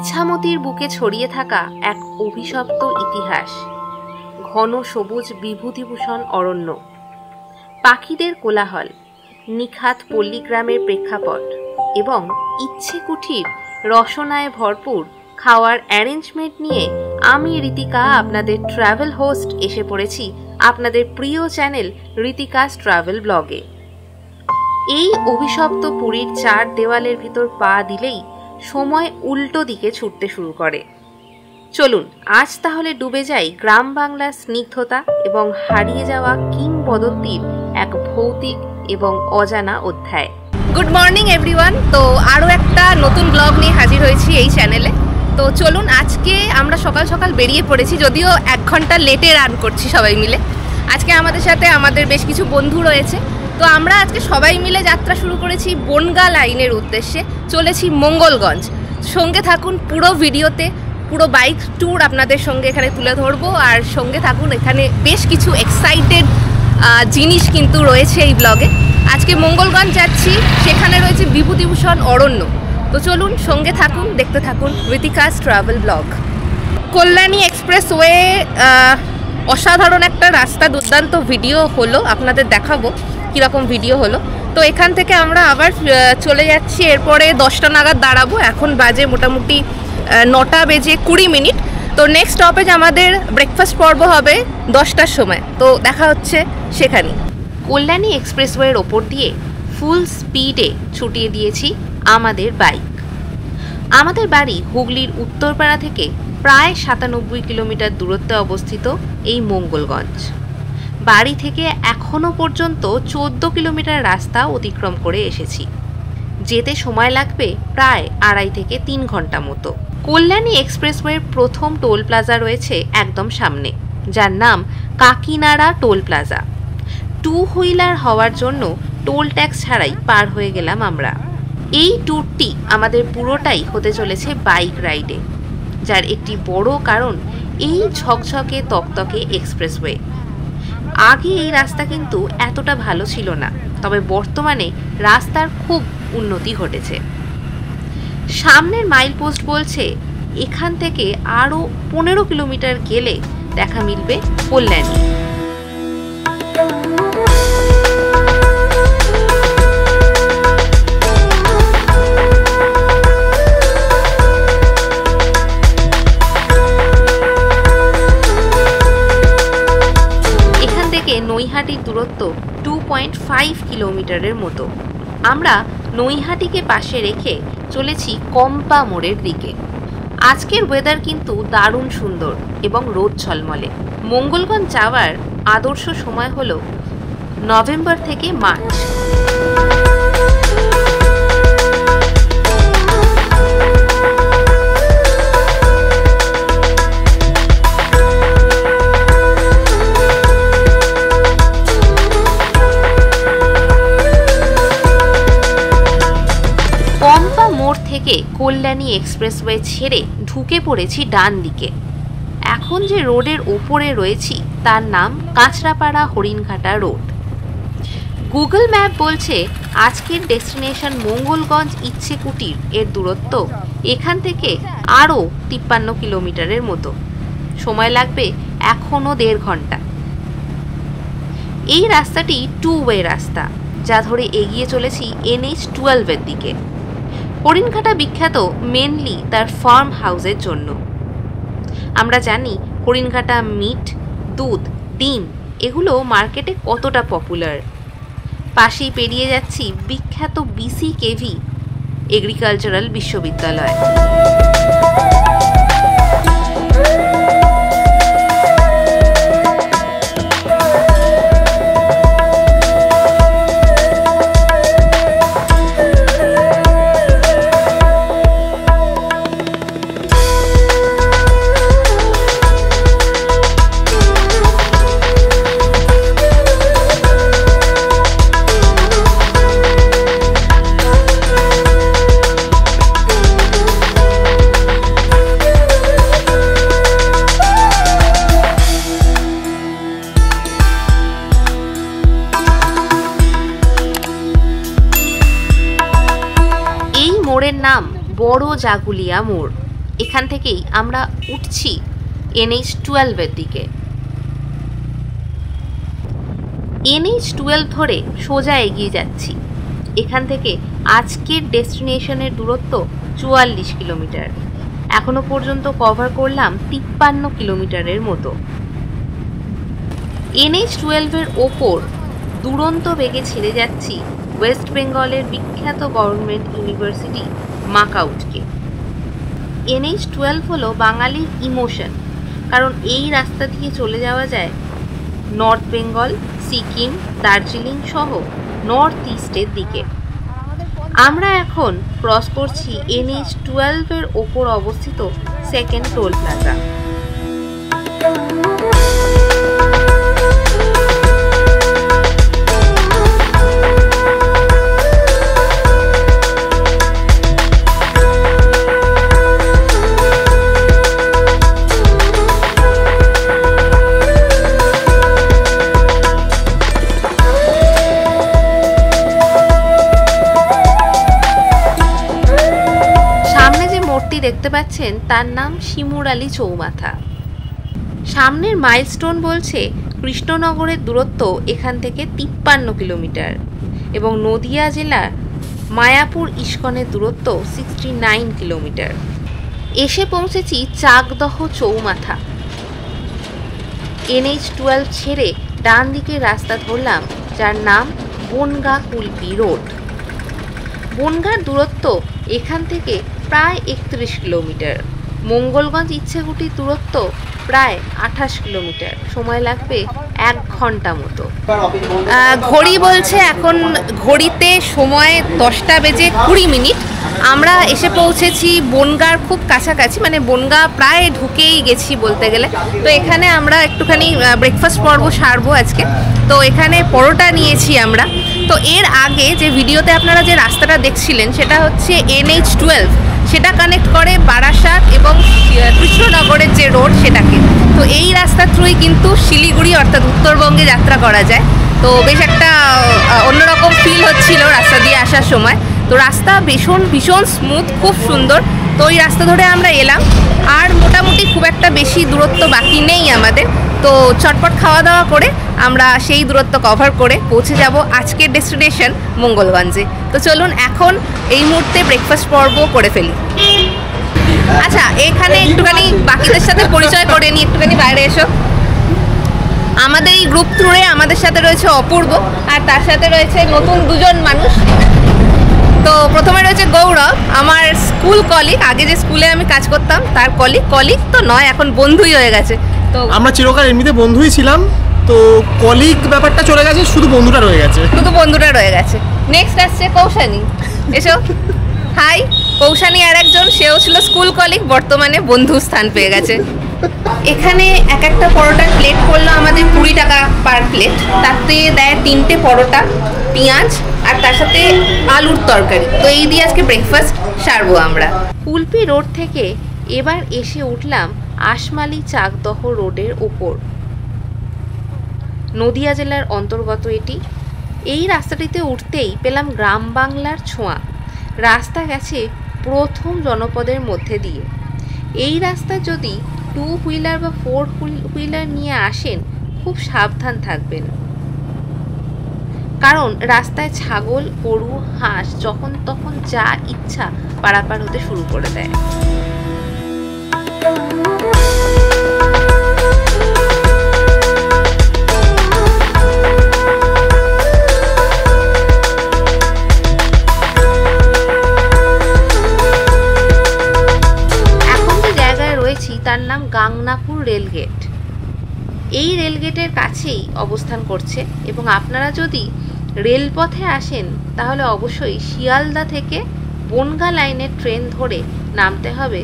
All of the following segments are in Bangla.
ইছামতির বুকে ছড়িয়ে থাকা এক অভিশপ্ত ইতিহাস, ঘন সবুজ বিভূতিভূষণ অরণ্য, পাখিদের কোলাহল, নিখাত পল্লীগ্রামের প্রেক্ষাপট এবং ইচ্ছে কুঠির রসনায় ভরপুর খাওয়ার অ্যারেঞ্জমেন্ট নিয়ে আমি ঋতিকা, আপনাদের ট্রাভেল হোস্ট, এসে পড়েছি আপনাদের প্রিয় চ্যানেল ঋতিকাস ট্রাভেল ব্লগে। এই অভিশপ্ত পুরীর চার দেওয়ালের ভিতর পা দিলেই সময় উল্টো দিকে ছুটতে শুরু করে। চলুন আজ তাহলে ডুবে যাই গ্রাম বাংলার স্নিগ্ধতা এবং হারিয়ে যাওয়া কিংবদন্তির এক ভৌতিক এবং অজানা অধ্যায়। Good morning everyone. তো আরও একটা নতুন ব্লগ নিয়ে হাজির হয়েছি এই চ্যানেলে। তো চলুন, আজকে আমরা সকাল সকাল বেরিয়ে পড়েছি, যদিও 1 ঘন্টা লেটে রান করছি সবাই মিলে। আজকে আমাদের সাথে আমাদের বেশ কিছু বন্ধু রয়েছে। তো আমরা আজকে সবাই মিলে যাত্রা শুরু করেছি বনগাঁ লাইনের উদ্দেশ্যে, চলেছি মঙ্গলগঞ্জ। সঙ্গে থাকুন পুরো ভিডিওতে, পুরো বাইক ট্যুর আপনাদের সঙ্গে এখানে তুলে ধরবো, আর সঙ্গে থাকুন, এখানে বেশ কিছু এক্সাইটেড জিনিস কিন্তু রয়েছে এই ব্লগে। আজকে মঙ্গলগঞ্জ যাচ্ছি, সেখানে রয়েছে বিভূতিভূষণ অরণ্য। তো চলুন সঙ্গে থাকুন, দেখতে থাকুন ঋতিকাস ট্রাভেল ব্লগ। কল্যাণী এক্সপ্রেসওয়ে অসাধারণ একটা রাস্তা, দুর্দান্ত ভিডিও হলো, আপনাদের দেখাবো কীরকম ভিডিও হলো। তো এখান থেকে আমরা আবার চলে যাচ্ছি, এরপরে 10টা নাগাদ দাঁড়াবো। এখন বাজে মোটামুটি 9টা বেজে 20 মিনিট। তো নেক্সট স্টপেজ আমাদের ব্রেকফাস্ট পর্ব হবে 10টার সময়। তো দেখা হচ্ছে সেখানে। কল্যাণী এক্সপ্রেসওয়ের ওপর দিয়ে ফুল স্পিডে ছুটিয়ে দিয়েছি আমাদের বাইক। আমাদের বাড়ি হুগলির উত্তরপাড়া থেকে প্রায় 97 কিলোমিটার দূরত্বে অবস্থিত এই মঙ্গলগঞ্জ। বাড়ি থেকে এখনও পর্যন্ত 14 কিলোমিটার রাস্তা অতিক্রম করে এসেছি। যেতে সময় লাগবে প্রায় 2.5 থেকে 3 ঘন্টা মতো। কল্যাণী এক্সপ্রেসওয়ের প্রথম টোল প্লাজা রয়েছে একদম সামনে, যার নাম কাকিনাড়া টোল প্লাজা। 2 হুইলার হওয়ার জন্য টোল ট্যাক্স ছাড়াই পার হয়ে গেলাম আমরা। এই ট্যুরটি আমাদের পুরোটাই হতে চলেছে বাইক রাইডে, যার একটি বড় কারণ এই ঝকঝকে তকতকে এক্সপ্রেসওয়ে। আগে এই রাস্তা কিন্তু এতটা ভালো ছিল না, তবে বর্তমানে রাস্তার খুব উন্নতি ঘটেছে। সামনের মাইল পোস্ট বলছে এখান থেকে আরও 15 কিলোমিটার গেলে দেখা মিলবে কল্যাণী। নৈহাটির দূরত্ব 2.5 কিলোমিটারের মতো। আমরা নৈহাটিকে পাশে রেখে চলেছি কম্পা মোড়ের দিকে। আজকের ওয়েদার কিন্তু দারুণ সুন্দর এবং রোদ ঝলমলে। মঙ্গলগঞ্জ যাওয়ার আদর্শ সময় হলো নভেম্বর থেকে মার্চ। থেকে কল্যাণী এক্সপ্রেসওয়ে ছেড়ে ঢুকে পড়েছি ডান দিকে। এখন যে রোডের ওপরে রয়েছি তার নাম Kanchrapara Haringhata road. Google map বলছে আজকের ডেস্টিনেশন মঙ্গলগঞ্জ ইচ্ছে কুটির এর দূরত্ব এখান থেকে আরও 53 কিলোমিটারের মতো। সময় লাগবে এখনও 1.5 ঘন্টা। এই রাস্তাটি 2 ওয়ে রাস্তা, যা ধরে এগিয়ে চলেছি NH-12 এর দিকে। হরিণঘাটা বিখ্যাত মেনলি তার ফার্ম হাউসের জন্য। আমরা জানি হরিণঘাটা মিট, দুধ, ডিম এগুলো মার্কেটে কতটা পপুলার। পাশেই পেরিয়ে যাচ্ছি বিখ্যাত BCKV এগ্রিকালচারাল বিশ্ববিদ্যালয়। মোড়ের নাম বড় জাগুলিয়া মোড়। এখান থেকেই আমরা উঠছি NH-12 এর দিকে। NH-12 ধরে সোজা এগিয়ে যাচ্ছি। এখান থেকে আজকের ডেস্টিনেশনের দূরত্ব 44 কিলোমিটার। এখনো পর্যন্ত কভার করলাম 53 কিলোমিটারের মতো। NH-12 এর ওপর দুরন্ত বেগে ছেড়ে যাচ্ছি ওয়েস্ট বেঙ্গলের বিখ্যাত গভর্নমেন্ট ইউনিভার্সিটি মাকাউটকে। NH-12 হলো বাঙালির ইমোশন, কারণ এই রাস্তা দিয়ে চলে যাওয়া যায় নর্থ বেঙ্গল, সিকিম, দার্জিলিং সহ নর্থ ইস্টের দিকে। আমরা এখন ক্রস করছি NH-12 এর ওপর অবস্থিত সেকেন্ড টোল প্লাজা। দেখতে পাচ্ছেন তার নাম শিমুরালী চৌমাথা। সামনের মাইলস্টোন বলছে কৃষ্ণনগরের দূরত্ব এখান থেকে 53 কিলোমিটার এবং নদিয়া জেলার মায়াপুর ইস্কনের দূরত্ব 69 কিলোমিটার। এসে পৌঁছেছি চাকদহ চৌমাথা। NH-12 ছেড়ে ডান দিকে রাস্তা ধরলাম, যার নাম বনগাঁ কুলপি রোড। বনগাঁর দূরত্ব এখান থেকে প্রায় 31 কিলোমিটার। মঙ্গলগঞ্জ ইচ্ছেকুটির দূরত্ব প্রায় 28 কিলোমিটার। সময় লাগবে 1 ঘন্টা মতো। ঘড়ি বলছে এখন ঘড়িতে সময় 10টা বেজে 20 মিনিট। আমরা এসে পৌঁছেছি বনগাঁর খুব কাছাকাছি, মানে বনগাঁ প্রায় ঢুকেই গেছি বলতে গেলে। তো এখানে আমরা একটুখানি ব্রেকফাস্ট পর্ব সারবো আজকে। তো এখানে পরোটা নিয়েছি আমরা। তো এর আগে যে ভিডিওতে আপনারা যে রাস্তাটা দেখছিলেন সেটা হচ্ছে NH-12, সেটা কানেক্ট করে বারাসাত এবং কৃষ্ণনগরের যে রোড সেটাকে। তো এই রাস্তার থ্রুই কিন্তু শিলিগুড়ি অর্থাৎ উত্তরবঙ্গে যাত্রা করা যায়। তো বেশ একটা অন্যরকম ফিল হচ্ছিল রাস্তা দিয়ে আসার সময়। তো রাস্তা ভীষণ স্মুথ, খুব সুন্দর। তো ওই রাস্তা ধরে আমরা এলাম, আর মোটামুটি খুব একটা বেশি দূরত্ব বাকি নেই আমাদের। তো চটপট খাওয়া দাওয়া করে আমরা সেই দূরত্ব কভার করে পৌঁছে যাব আজকের ডেস্টিনেশন মঙ্গলগঞ্জে। তো চলুন এখন এই মুহূর্তে ব্রেকফাস্ট পর্ব করে ফেলি। আচ্ছা, এখানে একটুখানি বাকিদের সাথে পরিচয় করে নিই, একটুখানি বাইরে এসো। আমাদের এই গ্রুপ থ্রুয়ে আমাদের সাথে রয়েছে অপূর্ব, আর তার সাথে রয়েছে নতুন দুজন মানুষ। তো প্রথমে রয়েছে গৌরব, আমার স্কুল কলিগ, আগে যে স্কুলে আমি কাজ করতাম তার কলিগ তো নয়, এখন বন্ধুই হয়ে গেছে। তো আমরা চিরকাল এমনিতে বন্ধুই ছিলাম, তো কলিগ ব্যাপারটা চলে গেছে, শুধু বন্ধুটা রয়ে গেছে। নেক্সট আসছে কৌশানী, এসো। হাই, কৌশানী আর একজন, সেও ছিল স্কুল কলিগ, বর্তমানে বন্ধু স্থান পেয়ে গেছে। এখানে এক একটা পরোটার প্লেট পড়লো আমাদের 20 টাকা পার প্লেট। তাতে দেয় 3টে পরোটা, পেঁয়াজ আর তার সাথে আলুর তরকারি। তো এই দিয়ে আজকে ব্রেকফাস্ট সারবো আমরা। কুলপি রোড থেকে এবার এসে উঠলাম আশমালি চাকদহ রোডের ওপর। নদিয়া জেলার অন্তর্গত এটি। এই রাস্তাটিতে উঠতেই পেলাম গ্রাম বাংলার ছোঁয়া। রাস্তা গেছে প্রথম জনপদের মধ্যে দিয়ে। এই রাস্তা যদি 2 হুইলার বা 4 হুইলার নিয়ে আসেন, খুব সাবধান থাকবেন, কারণ রাস্তায় ছাগল, গরু, হাঁস যখন তখন যা ইচ্ছা পারাপার হতে শুরু করে দেয়। তার নাম গাংনাপুর রেলগেট। এই রেলগেটের কাছেই অবস্থান করছে এবং আপনারা যদি রেলপথে আসেন তাহলে অবশ্যই শিয়ালদা থেকে বনগাঁ লাইনের ট্রেন ধরে নামতে হবে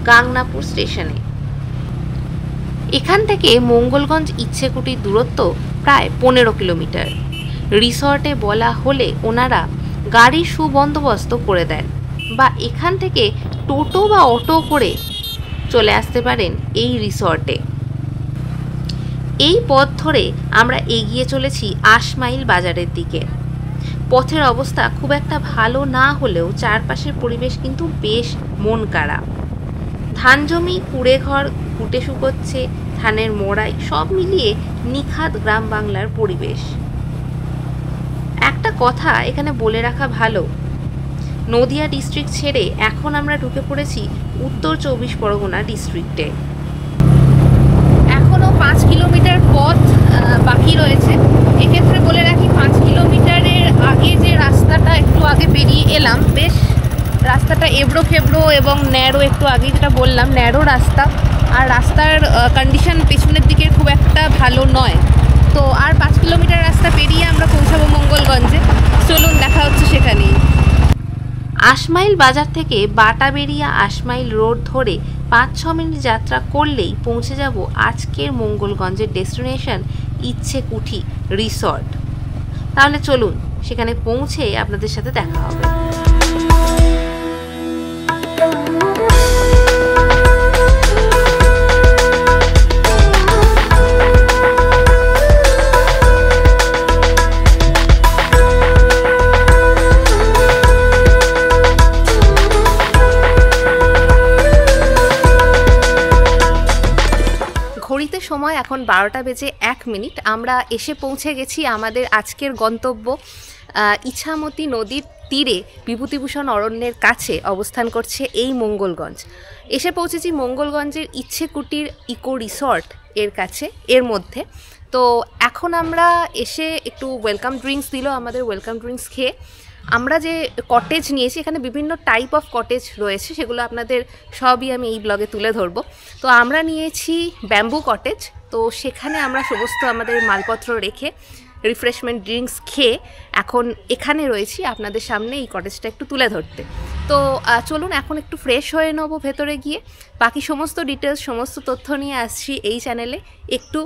গাংনাপুর স্টেশনে। এখান থেকে মঙ্গলগঞ্জ ইচ্ছেকুটির দূরত্ব প্রায় 15 কিলোমিটার। রিসর্টে বলা হলে ওনারা গাড়ির সুবন্দোবস্ত করে দেন, বা এখান থেকে টোটো বা অটো করে চলে আসতে পারেন এই রিসর্টে। এই পথ ধরে আমরা এগিয়ে চলেছি আশমাইল বাজারের দিকে। পথের অবস্থা খুব একটা ভালো না হলেও চারপাশের পরিবেশ কিন্তু বেশ মন কাড়া। ধান জমি, কুড়ে ঘর, কুটে শুকোচ্ছে, ধানের মোড়াই, সব মিলিয়ে নিখাদ গ্রাম বাংলার পরিবেশ। একটা কথা এখানে বলে রাখা ভালো, নদিয়া ডিস্ট্রিক্ট ছেড়ে এখন আমরা ঢুকে পড়েছি উত্তর 24 পরগনা ডিস্ট্রিক্টে। এখনও 5 কিলোমিটার পথ বাকি রয়েছে। এক্ষেত্রে বলে রাখি 5 কিলোমিটারের আগে যে রাস্তাটা একটু আগে বেরিয়ে এলাম, বেশ রাস্তাটা এবড়ো খেবড়ো এবং ন্যারো, একটু আগে যেটা বললাম ন্যারো রাস্তা, আর রাস্তার কন্ডিশন পেছনের দিকে খুব একটা ভালো নয়। তো আর 5 কিলোমিটার রাস্তা পেরিয়ে আমরা পৌঁছাবো মঙ্গলগঞ্জে। চলুন দেখা হচ্ছে সেখানেই। আশমাইল বাজার থেকে বাটাবেরিয়া আশমাইল রোড ধরে 5-6 মিনিট যাত্রা করলেই পৌঁছে যাব আজকের মঙ্গলগঞ্জের ডেস্টিনেশন ইচ্ছেকুঠি রিসর্ট। তাহলে চলুন সেখানে পৌঁছে আপনাদের সাথে দেখা হবে। ঘড়িতে সময় এখন 12টা বেজে 1 মিনিট। আমরা এসে পৌঁছে গেছি আমাদের আজকের গন্তব্য ইছামতি নদীর তীরে বিভূতিভূষণ অরণ্যের কাছে অবস্থান করছে এই মঙ্গলগঞ্জ। এসে পৌঁছেছি মঙ্গলগঞ্জের ইচ্ছেকুটির ইকো রিসর্ট এর কাছে, এর মধ্যে। তো এখন আমরা এসে একটু ওয়েলকাম ড্রিঙ্কস দিল আমাদের। ওয়েলকাম ড্রিঙ্কস খেয়ে আমরা যে কটেজ নিয়েছি, এখানে বিভিন্ন টাইপ অফ কটেজ রয়েছে, সেগুলো আপনাদের সবই আমি এই ব্লগে তুলে ধরবো। তো আমরা নিয়েছি ব্যাম্বু কটেজ। তো সেখানে আমরা সমস্ত আমাদের মালপত্র রেখে রিফ্রেশমেন্ট ড্রিঙ্কস খেয়ে এখন এখানে রয়েছি আপনাদের সামনে এই কটেজটা একটু তুলে ধরতে। তো চলুন এখন একটু ফ্রেশ হয়ে নেবো ভেতরে গিয়ে। বাকি সমস্ত ডিটেলস, সমস্ত তথ্য নিয়ে আসছি এই চ্যানেলে একটু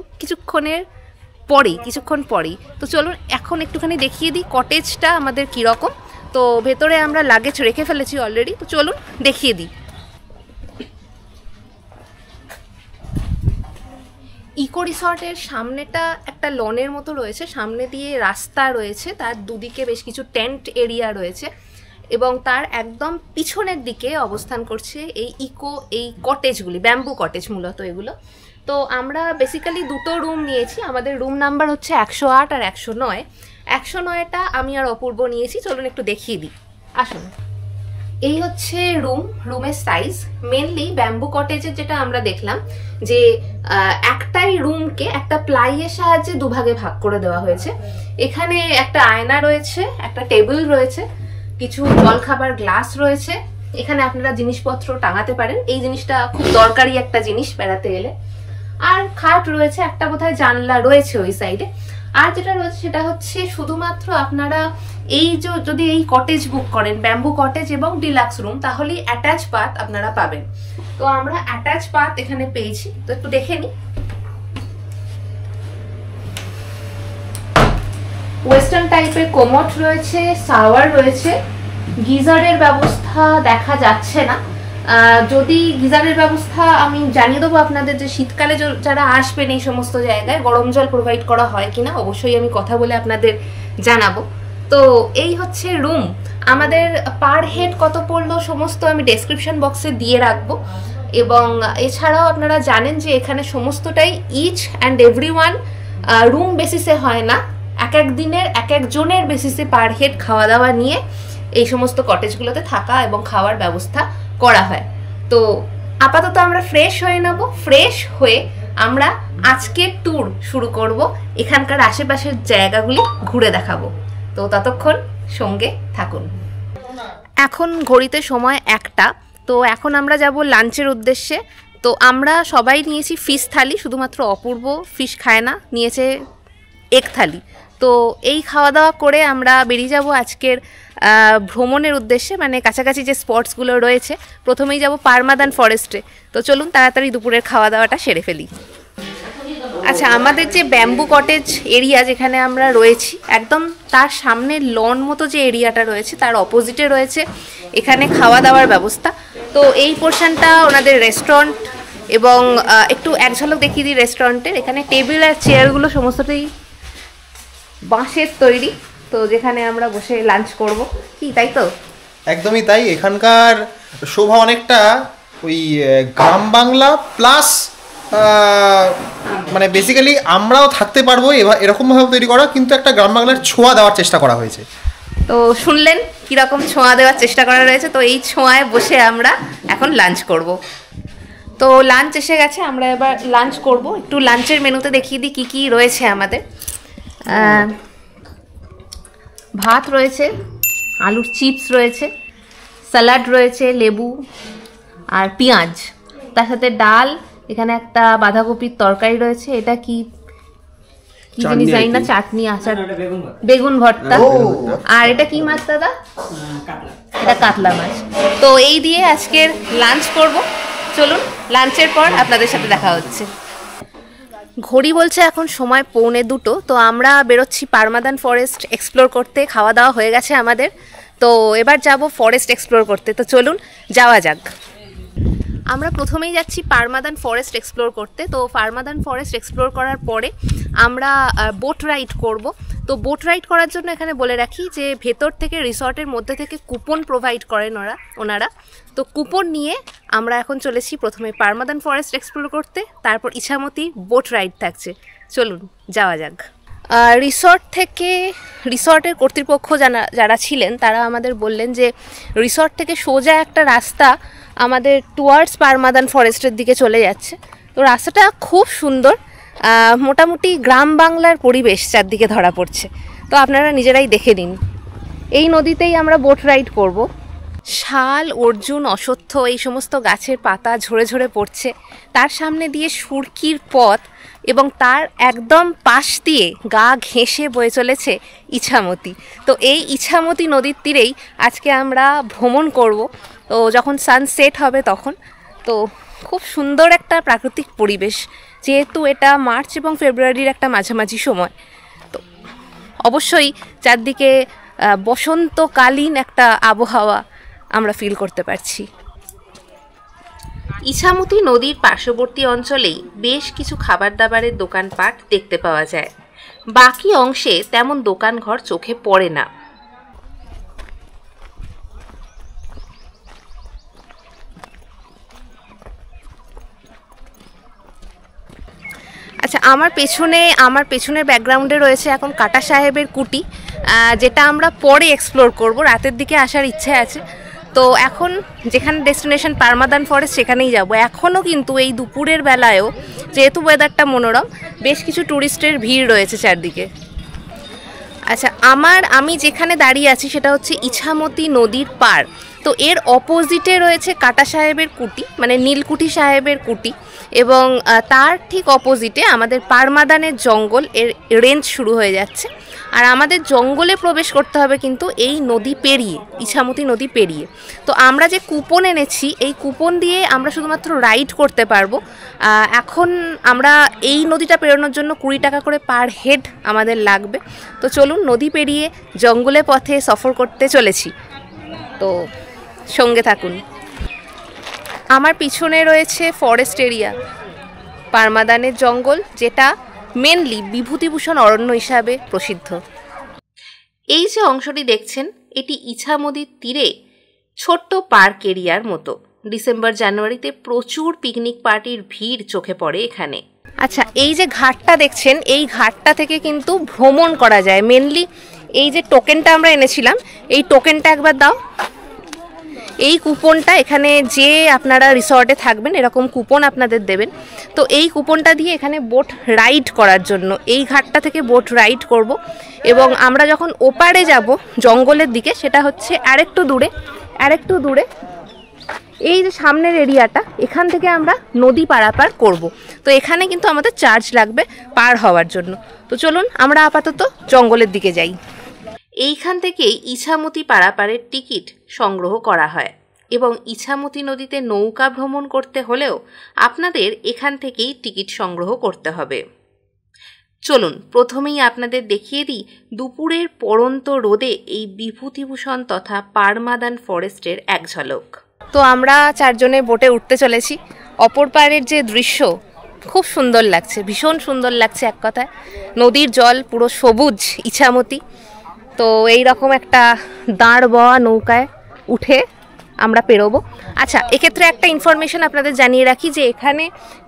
কিছুক্ষণ পরেই। তো চলুন এখন একটুখানি দেখিয়ে দিই কটেজটা আমাদের কীরকম। তো ভেতরে আমরা লাগেজ রেখে ফেলেছি অলরেডি, তো চলুন দেখিয়ে দিই। ইকো রিসর্টের সামনেটা একটা লনের মতো রয়েছে, সামনে দিয়ে রাস্তা রয়েছে, তার দুদিকে বেশ কিছু টেন্ট এরিয়া রয়েছে এবং তার একদম পিছনের দিকে অবস্থান করছে এই কটেজগুলি, ব্যাম্বু কটেজ মূলত এগুলো। তো আমরা বেসিক্যালি দুটো রুম নিয়েছি। আমাদের রুম নাম্বার হচ্ছে 108 আর 109। 109টা আমি আর অপূর্ব নিয়েছি। চলুন একটু দেখিয়ে দিই, আসুন। এই হচ্ছে রুমের সাইজ। মেনলি ব্যাম্বু কটেজের যেটা আমরা দেখলাম যে একটাই রুমকে একটা প্লাইয়ের সাহায্যে দুভাগে ভাগ করে দেওয়া হয়েছে। এখানে একটা আয়না রয়েছে, একটা টেবিল রয়েছে, কিছু জলখাবার গ্লাস রয়েছে। এখানে আপনারা জিনিসপত্র টাঙাতে পারেন, এই জিনিসটা খুব দরকারি একটা জিনিস বেড়াতে এলে। আর খাট রয়েছে, একটা বোধহয় জানলা রয়েছে ওই সাইডে। আর যেটা রয়েছে সেটা হচ্ছে শুধুমাত্র আপনারা যদি এই কটেজ বুক করেন, ব্যাম্বু কটেজ এবং ডিলাক্স রুম, তাহলে অ্যাটাচ বাথ আপনারা পাবেন। তো আমরা অ্যাটাচ বাথ এখানে পেয়েছি, তো একটু দেখে নিই। ওয়েস্টার্ন টাইপের কোমোড রয়েছে, শাওয়ার রয়েছে, গিজারের ব্যবস্থা দেখা যাচ্ছে না। যদি গিজারের ব্যবস্থা আমি জানিয়ে দেবো আপনাদের, যে শীতকালে যারা আসবেন এই সমস্ত জায়গায় গরম জল প্রোভাইড করা হয় কিনা, অবশ্যই আমি কথা বলে আপনাদের জানাবো। তো এই হচ্ছে রুম। আমাদের পার হেড কত পড়লো সমস্ত আমি ডেসক্রিপশন বক্সে দিয়ে রাখবো। এবং এছাড়াও আপনারা জানেন যে এখানে সমস্তটাই ইচ অ্যান্ড এভরিওয়ান রুম বেসিসে হয় না, এক এক দিনের এক একজনের বেসিসে পার হেড খাওয়া দাওয়া নিয়ে এই সমস্ত কটেজগুলোতে থাকা এবং খাওয়ার ব্যবস্থা করা হয়। তো আপাতত আমরা ফ্রেশ হয়ে নেব। ফ্রেশ হয়ে আমরা আজকের ট্যুর শুরু করব, এখানকার আশেপাশের জায়গাগুলি ঘুরে দেখাবো। তো ততক্ষণ সঙ্গে থাকুন। এখন ঘড়িতে সময় 1টা। তো এখন আমরা যাব লাঞ্চের উদ্দেশ্যে। তো আমরা সবাই নিয়েছি ফিশ থালি, শুধুমাত্র অপূর্ব ফিশ খায় না, নিয়েছে এগ থালি। তো এই খাওয়া দাওয়া করে আমরা বেরিয়ে যাব আজকের ভ্রমণের উদ্দেশ্যে, মানে কাছাকাছি যে স্পটসগুলো রয়েছে। প্রথমেই যাব পারমাদান ফরেস্টে। তো চলুন তাড়াতাড়ি দুপুরের খাওয়া দাওয়াটা সেরে ফেলি। আচ্ছা, আমাদের যে ব্যাম্বু কটেজ এরিয়া যেখানে আমরা রয়েছি, একদম তার সামনে লন মতো যে এরিয়াটা রয়েছে তার অপোজিটে রয়েছে এখানে খাওয়া দাওয়ার ব্যবস্থা। তো এই পোর্শনটা ওনাদের রেস্টুরেন্ট, এবং একটু এক ঝলক দেখিয়ে দিই রেস্টুরেন্টের। এখানে টেবিল আর চেয়ারগুলো সমস্তটাই বাঁশের তৈরি, তো যেখানে আমরা বসে লাঞ্চ করব, কি তাই তো? একদমই তাই। এখানকার শোভা অনেকটা ওই গ্রাম বাংলা প্লাস মানে বেসিক্যালি আমরাও থাকতে পারবো এরকমভাবে তৈরি করা, কিন্তু একটা গ্রাম বাংলার ছোঁয়া দেওয়ার চেষ্টা করা হয়েছে। তো শুনলেন কীরকম ছোঁয়া দেওয়ার চেষ্টা করা রয়েছে। তো এই ছোঁয়ায় বসে আমরা এখন লাঞ্চ করব। তো লাঞ্চ এসে গেছে, আমরা এবার লাঞ্চ করব। একটু লাঞ্চের মেনুতে দেখিয়ে দিই কী কী রয়েছে আমাদের। ভাত রয়েছে, আলুর চিপস রয়েছে, স্যালাড রয়েছে, লেবু আর পেঁয়াজ, তার সাথে ডাল, এখানে একটা বাঁধাকপির তরকারি রয়েছে, এটা কি কি জিনিস জানি না, চাটনি, আচার, বেগুন ভর্তা। আর এটা কি মাছ দাদা? এটা কাতলা মাছ। তো এই দিয়ে আজকের লাঞ্চ করব। চলুন লাঞ্চের পর আপনাদের সাথে দেখা হচ্ছে। ঘড়ি বলছে এখন সময় 1:45। তো আমরা বেরোচ্ছি পারমাদান ফরেস্ট এক্সপ্লোর করতে। খাওয়া দাওয়া হয়ে গেছে আমাদের, তো এবার যাব ফরেস্ট এক্সপ্লোর করতে। তো চলুন যাওয়া যাক। আমরা প্রথমেই যাচ্ছি পারমাদান ফরেস্ট এক্সপ্লোর করতে। তো পারমাদান ফরেস্ট এক্সপ্লোর করার পরে আমরা বোট রাইড করব। তো বোট রাইড করার জন্য এখানে বলে রাখি যে ভেতর থেকে রিসর্টের মধ্যে থেকে কুপন প্রোভাইড করেন ওনারা। তো কুপন নিয়ে আমরা এখন চলেছি প্রথমে পারমাদান ফরেস্ট এক্সপ্লোর করতে, তারপর ইছামতি বোট রাইড থাকছে। চলুন যাওয়া যাক। রিসর্টের কর্তৃপক্ষ যারা ছিলেন তারা আমাদের বললেন যে রিসর্ট থেকে সোজা একটা রাস্তা আমাদের টুয়ার্ডস পারমাদান ফরেস্টের দিকে চলে যাচ্ছে। তো রাস্তাটা খুব সুন্দর, মোটামুটি গ্রাম বাংলার পরিবেশ চারদিকে ধরা পড়ছে। তো আপনারা নিজেরাই দেখে নিন। এই নদীতেই আমরা বোট রাইড করব। শাল, অর্জুন, অশ্বত্থ এই সমস্ত গাছের পাতা ঝরে ঝরে পড়ছে। তার সামনে দিয়ে সুরকির পথ এবং তার একদম পাশ দিয়ে গা ঘেঁষে বয়ে চলেছে ইছামতি। তো এই ইছামতি নদীর তীরেই আজকে আমরা ভ্রমণ করব। তো যখন সানসেট হবে তখন। তো খুব সুন্দর একটা প্রাকৃতিক পরিবেশ, যেহেতু এটা মার্চ এবং ফেব্রুয়ারির একটা মাঝামাঝি সময়। তো অবশ্যই চারদিকে বসন্তকালীন একটা আবহাওয়া আমরা ফিল করতে পারছি। ইছামতি নদীর পার্শ্ববর্তী অঞ্চলেই বেশ কিছু খাবার দাবারের দোকানপাট দেখতে পাওয়া যায়। বাকি অংশে তেমন দোকানঘর চোখে পড়ে না। আচ্ছা, আমার পেছনের ব্যাকগ্রাউন্ডে রয়েছে এখন কাটা সাহেবের কুটি, যেটা আমরা পরে এক্সপ্লোর করব। রাতের দিকে আসার ইচ্ছে আছে। তো এখন যেখানে ডেস্টিনেশন পারমাদান ফরেস্ট সেখানেই যাব। এখনও কিন্তু এই দুপুরের বেলায়ও যেহেতু ওয়েদারটা মনোরম, বেশ কিছু ট্যুরিস্টের ভিড় রয়েছে চারদিকে। আচ্ছা, আমি যেখানে দাঁড়িয়ে আছি সেটা হচ্ছে ইছামতি নদীর পাড়। তো এর অপোজিটে রয়েছে কাটা সাহেবের কুটি, মানে নীলকুঠি সাহেবের কুটি, এবং তার ঠিক অপোজিটে আমাদের পারমাদানের জঙ্গল, এর রেঞ্জ শুরু হয়ে যাচ্ছে। আর আমাদের জঙ্গলে প্রবেশ করতে হবে কিন্তু এই নদী পেরিয়ে, ইছামতি নদী পেরিয়ে। তো আমরা যে কুপন এনেছি, এই কুপন দিয়ে আমরা শুধুমাত্র রাইড করতে পারবো। এখন আমরা এই নদীটা পেরোনোর জন্য 20 টাকা করে পার হেড আমাদের লাগবে। তো চলুন নদী পেরিয়ে জঙ্গলের পথে সফর করতে চলেছি। তো সঙ্গে থাকুন। আমার পিছনে রয়েছে ফরেস্ট এরিয়া, পারমাদানের জঙ্গল, যেটা মেনলি বিভূতিভূষণ অরণ্য হিসাবে প্রসিদ্ধ। এই যে অংশটি দেখছেন, এটি ইছামতির তীরে ছোট্ট পার্ক এরিয়ার মতো। ডিসেম্বর জানুয়ারিতে প্রচুর পিকনিক পার্টির ভিড় চোখে পড়ে এখানে। আচ্ছা, এই যে ঘাটটা দেখছেন, এই ঘাটটা থেকে কিন্তু ভ্রমণ করা যায়। মেনলি এই যে টোকেনটা আমরা এনেছিলাম, এই টোকেনটা একবার দাও। এই কুপনটা এখানে যে আপনারা রিসর্টে থাকবেন এরকম কুপন আপনাদের দেবেন। তো এই কুপনটা দিয়ে এখানে বোট রাইড করার জন্য এই ঘাটটা থেকে বোট রাইড করব। এবং আমরা যখন ওপারে যাব জঙ্গলের দিকে, সেটা হচ্ছে আরেকটু দূরে এই যে সামনের এরিয়াটা, এখান থেকে আমরা নদী পারাপার করব। তো এখানে কিন্তু আমাদের চার্জ লাগবে পার হওয়ার জন্য। তো চলুন আমরা আপাতত জঙ্গলের দিকে যাই। এইখান থেকেই ইছামতি পারাপারের টিকিট সংগ্রহ করা হয় এবং ইছামতি নদীতে নৌকা ভ্রমণ করতে হলেও আপনাদের এখান থেকেই টিকিট সংগ্রহ করতে হবে। চলুন প্রথমেই আপনাদের দেখিয়ে দিই দুপুরের পড়ন্ত রোদে এই বিভূতিভূষণ তথা পারমাদান ফরেস্টের এক ঝলক। তো আমরা চারজনে বোটে উঠতে চলেছি। অপর পাড়ের যে দৃশ্য খুব সুন্দর লাগছে, ভীষণ সুন্দর লাগছে। এক কথায় নদীর জল পুরো সবুজ ইছামতি। তো এই রকম একটা দাঁড় বওয়া নৌকায় উঠে আমরা পেরোবো। আচ্ছা, এক্ষেত্রে একটা ইনফরমেশন আপনাদের জানিয়ে রাখি যে এখানে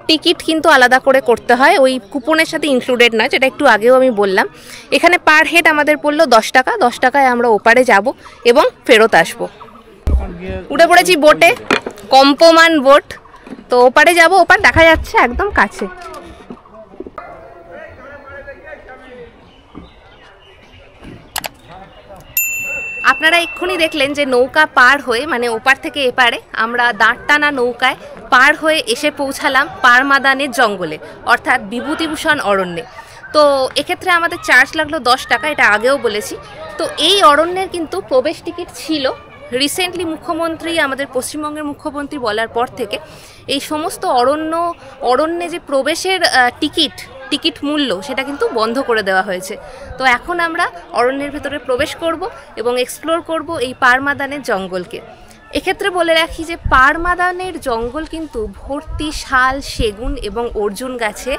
টিকিট কিন্তু আলাদা করে করতে হয়, ওই কুপনের সাথে ইনক্লুডেড নয়, যেটা একটু আগেও আমি বললাম। এখানে পার হেড আমাদের পড়লো 10 টাকা। 10 টাকায় আমরা ওপারে যাব এবং ফেরত আসবো। উঠে পড়েছি বোটে, কম্পমান বোট। তো ওপারে যাব, ওপার দেখা যাচ্ছে একদম কাছে। আপনারা এক্ষুনি দেখলেন যে নৌকা পার হয়ে, মানে ওপার থেকে এপারে আমরা দাঁড় টানা নৌকায় পার হয়ে এসে পৌঁছালাম পারমাদানের জঙ্গলে, অর্থাৎ বিভূতিভূষণ অরণ্যে। তো এক্ষেত্রে আমাদের চার্জ লাগলো 10 টাকা, এটা আগেও বলেছি। তো এই অরণ্যের কিন্তু প্রবেশ টিকিট ছিল। রিসেন্টলি মুখ্যমন্ত্রী, আমাদের পশ্চিমবঙ্গের মুখ্যমন্ত্রী বলার পর থেকে এই সমস্ত অরণ্যে যে প্রবেশের টিকিট মূল্য সেটা কিন্তু বন্ধ করে দেওয়া হয়েছে। তো এখন আমরা অরণ্যের ভেতরে প্রবেশ করব এবং এক্সপ্লোর করব এই পারমাদানের জঙ্গলকে। এক্ষেত্রে বলে রাখি যে পারমাদানের জঙ্গল কিন্তু ভর্তি শাল, সেগুন এবং অর্জুন গাছে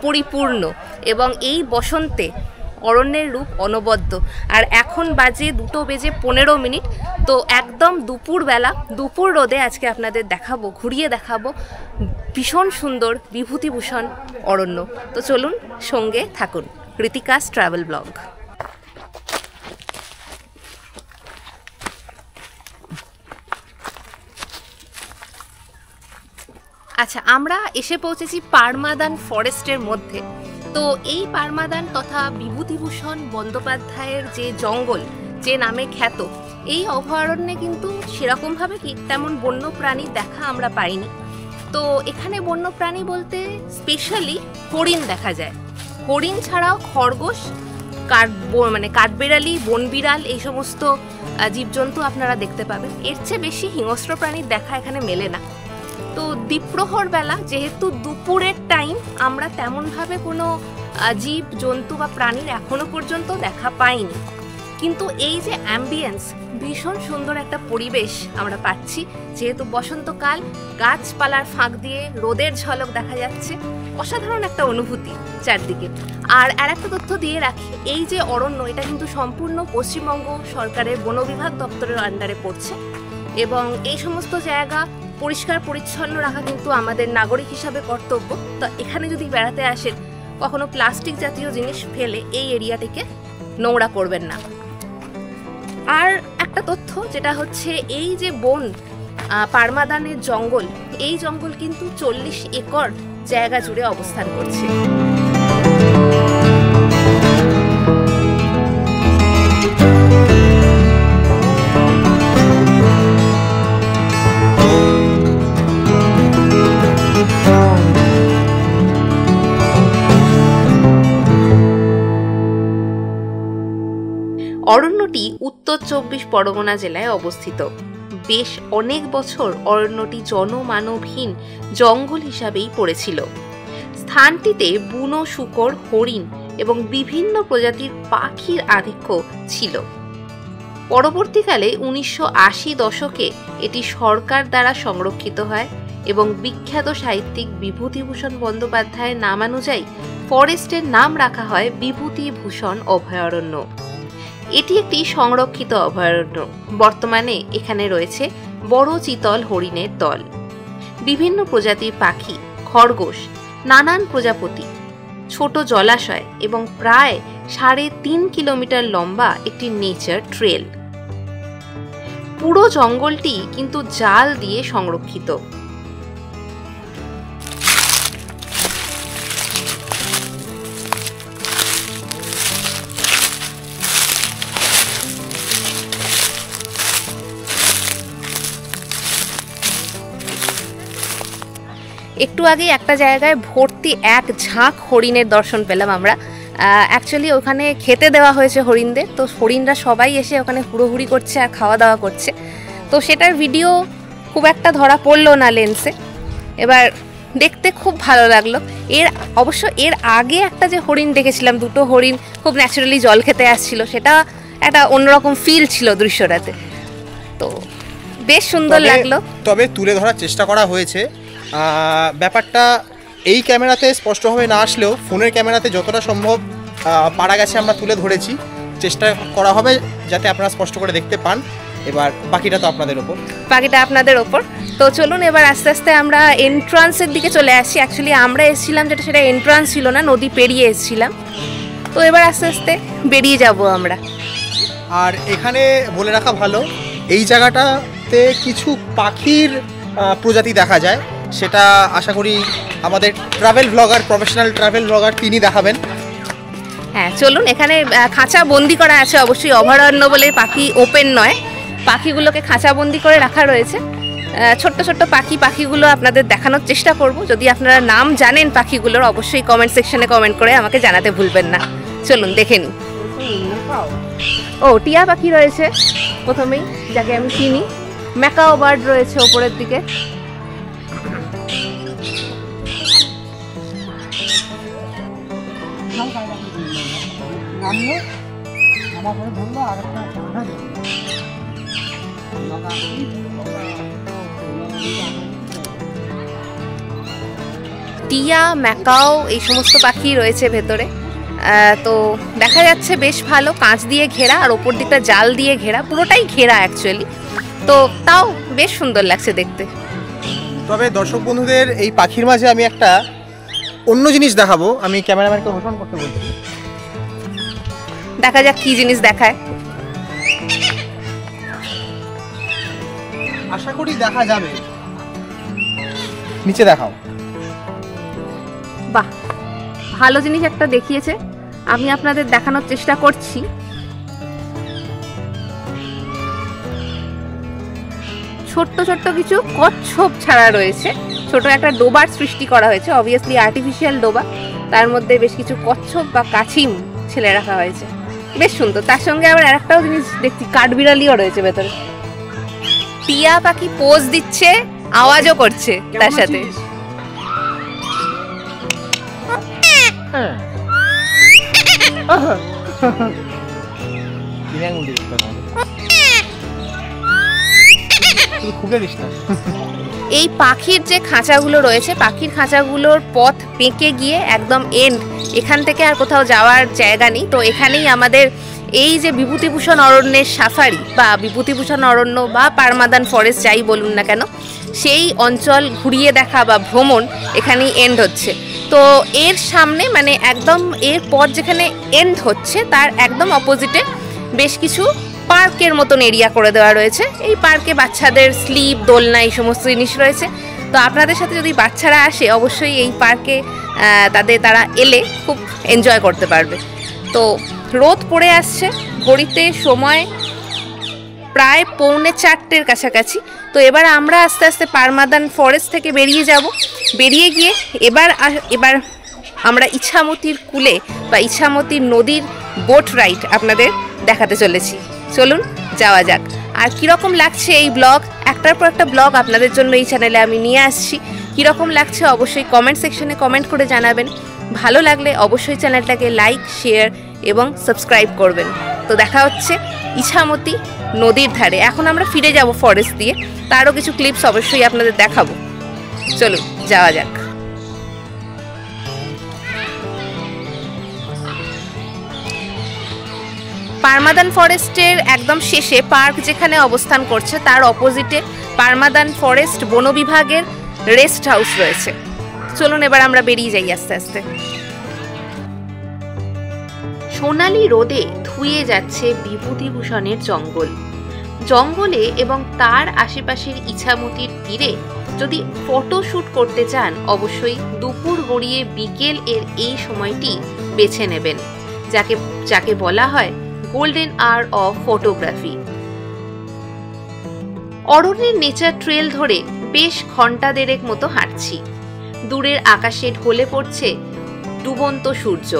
পরিপূর্ণ, এবং এই বসন্তে অরণ্যের রূপ অনবদ্য। আর এখন বাজে 2:15। তো একদম দুপুরবেলা, দুপুর রোদে আজকে আপনাদের ঘুরিয়ে দেখাবো ভীষণ সুন্দর বিভূতিভূষণ অরণ্য। তো চলুন, সঙ্গে থাকুন। কৃতিকাস ট্রাভেল ব্লগ। আচ্ছা, আমরা এসে পৌঁছেছি পারমাদান ফরেস্টের মধ্যে। তো এই পারমাদান তথা বিভূতিভূষণ বন্দ্যোপাধ্যায়ের যে জঙ্গল, যে নামে খ্যাত, এই অভয়ারণ্যে কিন্তু সেরকমভাবে তেমন বন্য প্রাণী দেখা আমরা পাইনি। তো এখানে বন্য প্রাণী বলতে স্পেশালি হরিণ দেখা যায়। হরিণ ছাড়াও খরগোশ, কাঠবেড়ালি, বনবিড়াল, এই সমস্ত জীবজন্তু আপনারা দেখতে পাবেন। এর চেয়ে বেশি হিংস্র প্রাণীর দেখা এখানে মেলে না। তো দ্বীপ্রহর বেলা, যেহেতু দুপুরের টাইম, আমরা তেমনভাবে কোনো জীব জন্তু বা প্রাণীর এখনো পর্যন্ত দেখা পাইনি। কিন্তু এই যে অ্যাম্বিয়েন্স, ভীষণ সুন্দর একটা পরিবেশ আমরা পাচ্ছি। যেহেতু বসন্তকাল, গাছপালার ফাঁক দিয়ে রোদের ঝলক দেখা যাচ্ছে, অসাধারণ একটা অনুভূতি চারদিকে। আর একটা তথ্য দিয়ে রাখি, এই যে অরণ্য, এটা কিন্তু সম্পূর্ণ পশ্চিমবঙ্গ সরকারের বন বিভাগ দপ্তরের আন্ডারে পড়ছে, এবং এই সমস্ত জায়গা পরিষ্কার পরিচ্ছন্ন রাখা কিন্তু আমাদের নাগরিক হিসাবে কর্তব্য। তো এখানে যদি বেড়াতে আসেন, কখনো প্লাস্টিক জাতীয় জিনিস ফেলে এই এরিয়াটিকে নোংরা করবেন না। আর একটা তথ্য যেটা হচ্ছে, এই যে বন, পারমাদানের জঙ্গল, এই জঙ্গল কিন্তু 40 একর জায়গা জুড়ে অবস্থান করছে। অরণ্যটি উত্তর 24 পরগনা জেলায় অবস্থিত। বেশ অনেক বছর অরণ্যটি জনমানবহীন জঙ্গল হিসাবেই পড়েছিল। স্থানটিতে বুনো শূকর, হরিণ এবং বিভিন্ন প্রজাতির পাখির আধিক্য ছিল। পরবর্তীকালে 1980 দশকে এটি সরকার দ্বারা সংরক্ষিত হয় এবং বিখ্যাত সাহিত্যিক বিভূতিভূষণ বন্দ্যোপাধ্যায়ের নামানুযায়ী ফরেস্টের নাম রাখা হয় বিভূতিভূষণ অভয়ারণ্য। এটি একটি সংরক্ষিত অভয়ারণ্য। বর্তমানে এখানে রয়েছে বড় চিতল হরিণের দল, বিভিন্ন প্রজাতির পাখি, খরগোশ, নানান প্রজাপতি, ছোট জলাশয় এবং প্রায় 3.5 কিলোমিটার লম্বা একটি নেচার ট্রেল। পুরো জঙ্গলটি কিন্তু জাল দিয়ে সংরক্ষিত। একটু আগে একটা জায়গায় ভর্তি এক ঝাঁক হরিণের দর্শন পেলাম আমরা। অ্যাকচুয়ালি ওখানে খেতে দেওয়া হয়েছে হরিণদের। তো হরিণরা সবাই এসে ওখানে হুড়োহুড়ি করছে আর খাওয়া দাওয়া করছে। তো সেটার ভিডিও খুব একটা ধরা পড়লো না লেন্সে। এবার দেখতে খুব ভালো লাগলো। অবশ্য এর আগে একটা যে হরিণ দেখেছিলাম, 2টো হরিণ খুব ন্যাচারালি জল খেতে আসছিল, সেটা একটা অন্যরকম ফিল ছিল দৃশ্যটাতে। তো বেশ সুন্দর লাগলো। তবে তুলে ধরার চেষ্টা করা হয়েছে। ব্যাপারটা এই ক্যামেরাতে স্পষ্টভাবে না আসলেও ফোনের ক্যামেরাতে যতটা সম্ভব পারা গেছে আমরা তুলে ধরেছি। চেষ্টা করা হবে যাতে আপনারা স্পষ্ট করে দেখতে পান। এবার বাকিটা তো আপনাদের ওপর। বাকিটা আপনাদের ওপর। তো চলুন এবার আস্তে আস্তে আমরা এন্ট্রান্সের দিকে চলে আসি। অ্যাকচুয়ালি আমরা এসেছিলাম যেটা, সেটা এন্ট্রান্স ছিল না, নদী পেরিয়ে এসেছিলাম। তো এবার আস্তে আস্তে বেরিয়ে যাব আমরা। আর এখানে বলে রাখা ভালো, এই জায়গাটাতে কিছু পাখির প্রজাতি দেখা যায়, সেটা আশা করি আমাদের travel blogger, professional travel blogger তিনি দেখাবেন। হ্যাঁ চলুন, এখানে খাঁচা বন্দি করা আছে, অবশ্যই অভয়ারণ্য বলে পাখি ওপেন নয়, পাখিগুলোকে খাঁচা বন্দি করে রাখা রয়েছে। ছোট্ট ছোট্ট পাখিগুলো আপনাদের দেখানোর চেষ্টা করব। যদি আপনারা নাম জানেন পাখিগুলোর, অবশ্যই কমেন্ট সেকশনে কমেন্ট করে আমাকে জানাতে ভুলবেন না। চলুন দেখে নিই। ও টিয়া পাখি রয়েছে প্রথমেই, যাকে আমি চিনি। ম্যাকাও বার্ড রয়েছে ওপরের দিকে। টিয়া, ম্যাকাও এই সমস্ত পাখি রয়েছে ভেতরে। তো দেখা যাচ্ছে বেশ ভালো, কাঁচ দিয়ে ঘেরা আর ওপর দিকটা জাল দিয়ে ঘেরা, পুরোটাই ঘেরা অ্যাকচুয়ালি। তো তাও বেশ সুন্দর লাগছে দেখতে। তবে দর্শক বন্ধুদের এই পাখির মাঝে আমি একটা অন্য জিনিস দেখাবো। আমি ক্যামেরাম্যানকে ঘোষণা করতে বলছি, দেখা যাক কি জিনিস দেখায়। আশা করি দেখা যাবে। নিচে দেখাও। বাহ, ভালো জিনিস একটা দেখিয়েছে, আমি আপনাদের দেখানোর চেষ্টা করছি। ছোট্ট ছোট্ট কিছু কচ্ছপ ছাড়া রয়েছে, ছোট একটা ডোবার সৃষ্টি করা হয়েছে, অবভিয়াসলি আর্টিফিশিয়াল ডোবা। তার মধ্যে বেশ কিছু কচ্ছপ বা কাছিম ছেলে রাখা হয়েছে, বেশ সুন্দর। তার সঙ্গে আবার আরেকটাও জিনিস দেখছি, কাঠবিড়ালিও রয়েছে ভেতরে। টিয়া পাখি পোজ দিচ্ছে, আওয়াজও করছে তার সাথে। এই পাখির যে খাঁচাগুলো রয়েছে, পাখির খাঁচাগুলোর পথ বেঁকে গিয়ে একদম এন্ড, এখান থেকে আর কোথাও যাওয়ার জায়গা নেই। তো এখানেই আমাদের এই যে বিভূতিভূষণ অরণ্যের সাফারি বা বিভূতিভূষণ অরণ্য বা পারমাদান ফরেস্ট যাই বলুন না কেন, সেই অঞ্চল ঘুরিয়ে দেখা বা ভ্রমণ এখানেই এন্ড হচ্ছে। তো এর সামনে মানে একদম এর পর যেখানে এন্ড হচ্ছে তার একদম অপোজিটে বেশ কিছু পার্কের মতন এরিয়া করে দেওয়া রয়েছে। এই পার্কে বাচ্চাদের স্লিপ, দোলনা এই সমস্ত জিনিস রয়েছে। তো আপনাদের সাথে যদি বাচ্চারা আসে, অবশ্যই এই পার্কে তারা এলে খুব এনজয় করতে পারবে। তো রোদ পড়ে আসছে, ঘড়িতে সময় প্রায় 3:45 কাছাকাছি। তো এবার আমরা আস্তে আস্তে পারমাদান ফরেস্ট থেকে বেরিয়ে যাব। বেরিয়ে গিয়ে এবার আমরা ইছামতির কূলে বা ইছামতির নদীর বোট রাইড আপনাদের দেখাতে চলেছি। চলুন যাওয়া যাক। আর কীরকম লাগছে এই ব্লগ, একটার পর একটা ব্লগ আপনাদের জন্য এই চ্যানেলে আমি নিয়ে আসছি। কীরকম লাগছে অবশ্যই কমেন্ট সেকশনে কমেন্ট করে জানাবেন। ভালো লাগলে অবশ্যই চ্যানেলটাকে লাইক, শেয়ার এবং সাবস্ক্রাইব করবেন। তো দেখা হচ্ছে ইছামতি নদীর ধারে। এখন আমরা ফিরে যাব ফরেস্ট দিয়ে, তারও কিছু ক্লিপস অবশ্যই আপনাদের দেখাবো। চলুন যাওয়া যাক। পারমাদান ফরেস্টের একদম শেষে পার্ক যেখানে অবস্থান করছে তার অপোজিটে পারমাদান ফরেস্ট বন বিভাগের রেস্ট হাউস রয়েছে। চলুন এবার আমরা বেরিয়ে যাই আস্তে আস্তে। সোনালি রোদে ধুয়ে যাচ্ছে বিভূতিভূষণের জঙ্গল। জঙ্গলে এবং তার আশেপাশের ইছামতির তীরে যদি ফটোশ্যুট করতে চান, অবশ্যই দুপুর গড়িয়ে বিকেল এর এই সময়টি বেছে নেবেন, যাকে বলা হয় গোল্ডেন আওয়ার অফ ফটোগ্রাফি। অরণ্যের নেচার ট্রেল ধরে বেশ ঘন্টা দেড়েক মতো হাঁটছি। দূরের আকাশে ঢলে পড়ছে ডুবন্ত সূর্য,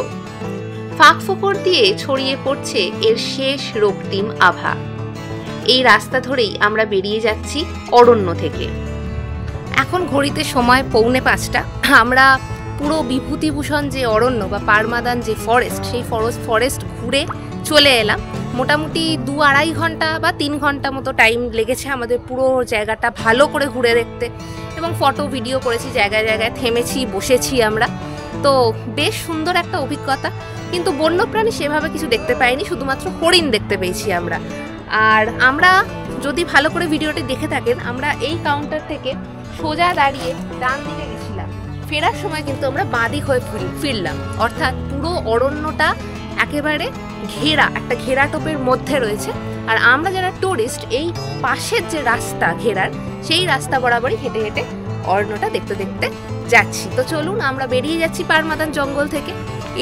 ফাঁক ফোকর দিয়ে ছড়িয়ে পড়ছে এর শেষ রক্তিম আভা। এই রাস্তা ধরেই আমরা বেরিয়ে যাচ্ছি অরণ্য থেকে। এখন ঘড়িতে সময় 4:45। আমরা পুরো বিভূতিভূষণ যে অরণ্য বা পারমাদান যে ফরেস্ট, সেই ফরেস্ট ঘুরে চলে এলাম। মোটামুটি 2-2.5 ঘন্টা বা 3 ঘন্টা মতো টাইম লেগেছে আমাদের পুরো জায়গাটা ভালো করে ঘুরে দেখতে, এবং ফটো ভিডিও করেছি, জায়গায় জায়গায় থেমেছি, বসেছি আমরা। তো বেশ সুন্দর একটা অভিজ্ঞতা। কিন্তু বন্যপ্রাণী সেভাবে কিছু দেখতে পাইনি, শুধুমাত্র হরিণ দেখতে পেয়েছি আমরা। আর আমরা যদি ভালো করে ভিডিওটি দেখে থাকেন, আমরা এই কাউন্টার থেকে সোজা দাঁড়িয়ে ডান দিকে গেছিলাম, ফেরার সময় কিন্তু আমরা বাঁ দিক হয়ে ফিরলাম। অর্থাৎ পুরো অরণ্যটা একেবারে ঘেরা, একটা ঘেরাটোপের মধ্যে রয়েছে। আর আমরা যারা টুরিস্ট, এই পাশের যে রাস্তা ঘেরার, সেই রাস্তা বরাবরই হেঁটে হেঁটে অরণ্যটা দেখতে দেখতে যাচ্ছি। তো চলুন, আমরা বেরিয়ে যাচ্ছি পারমাদান জঙ্গল থেকে।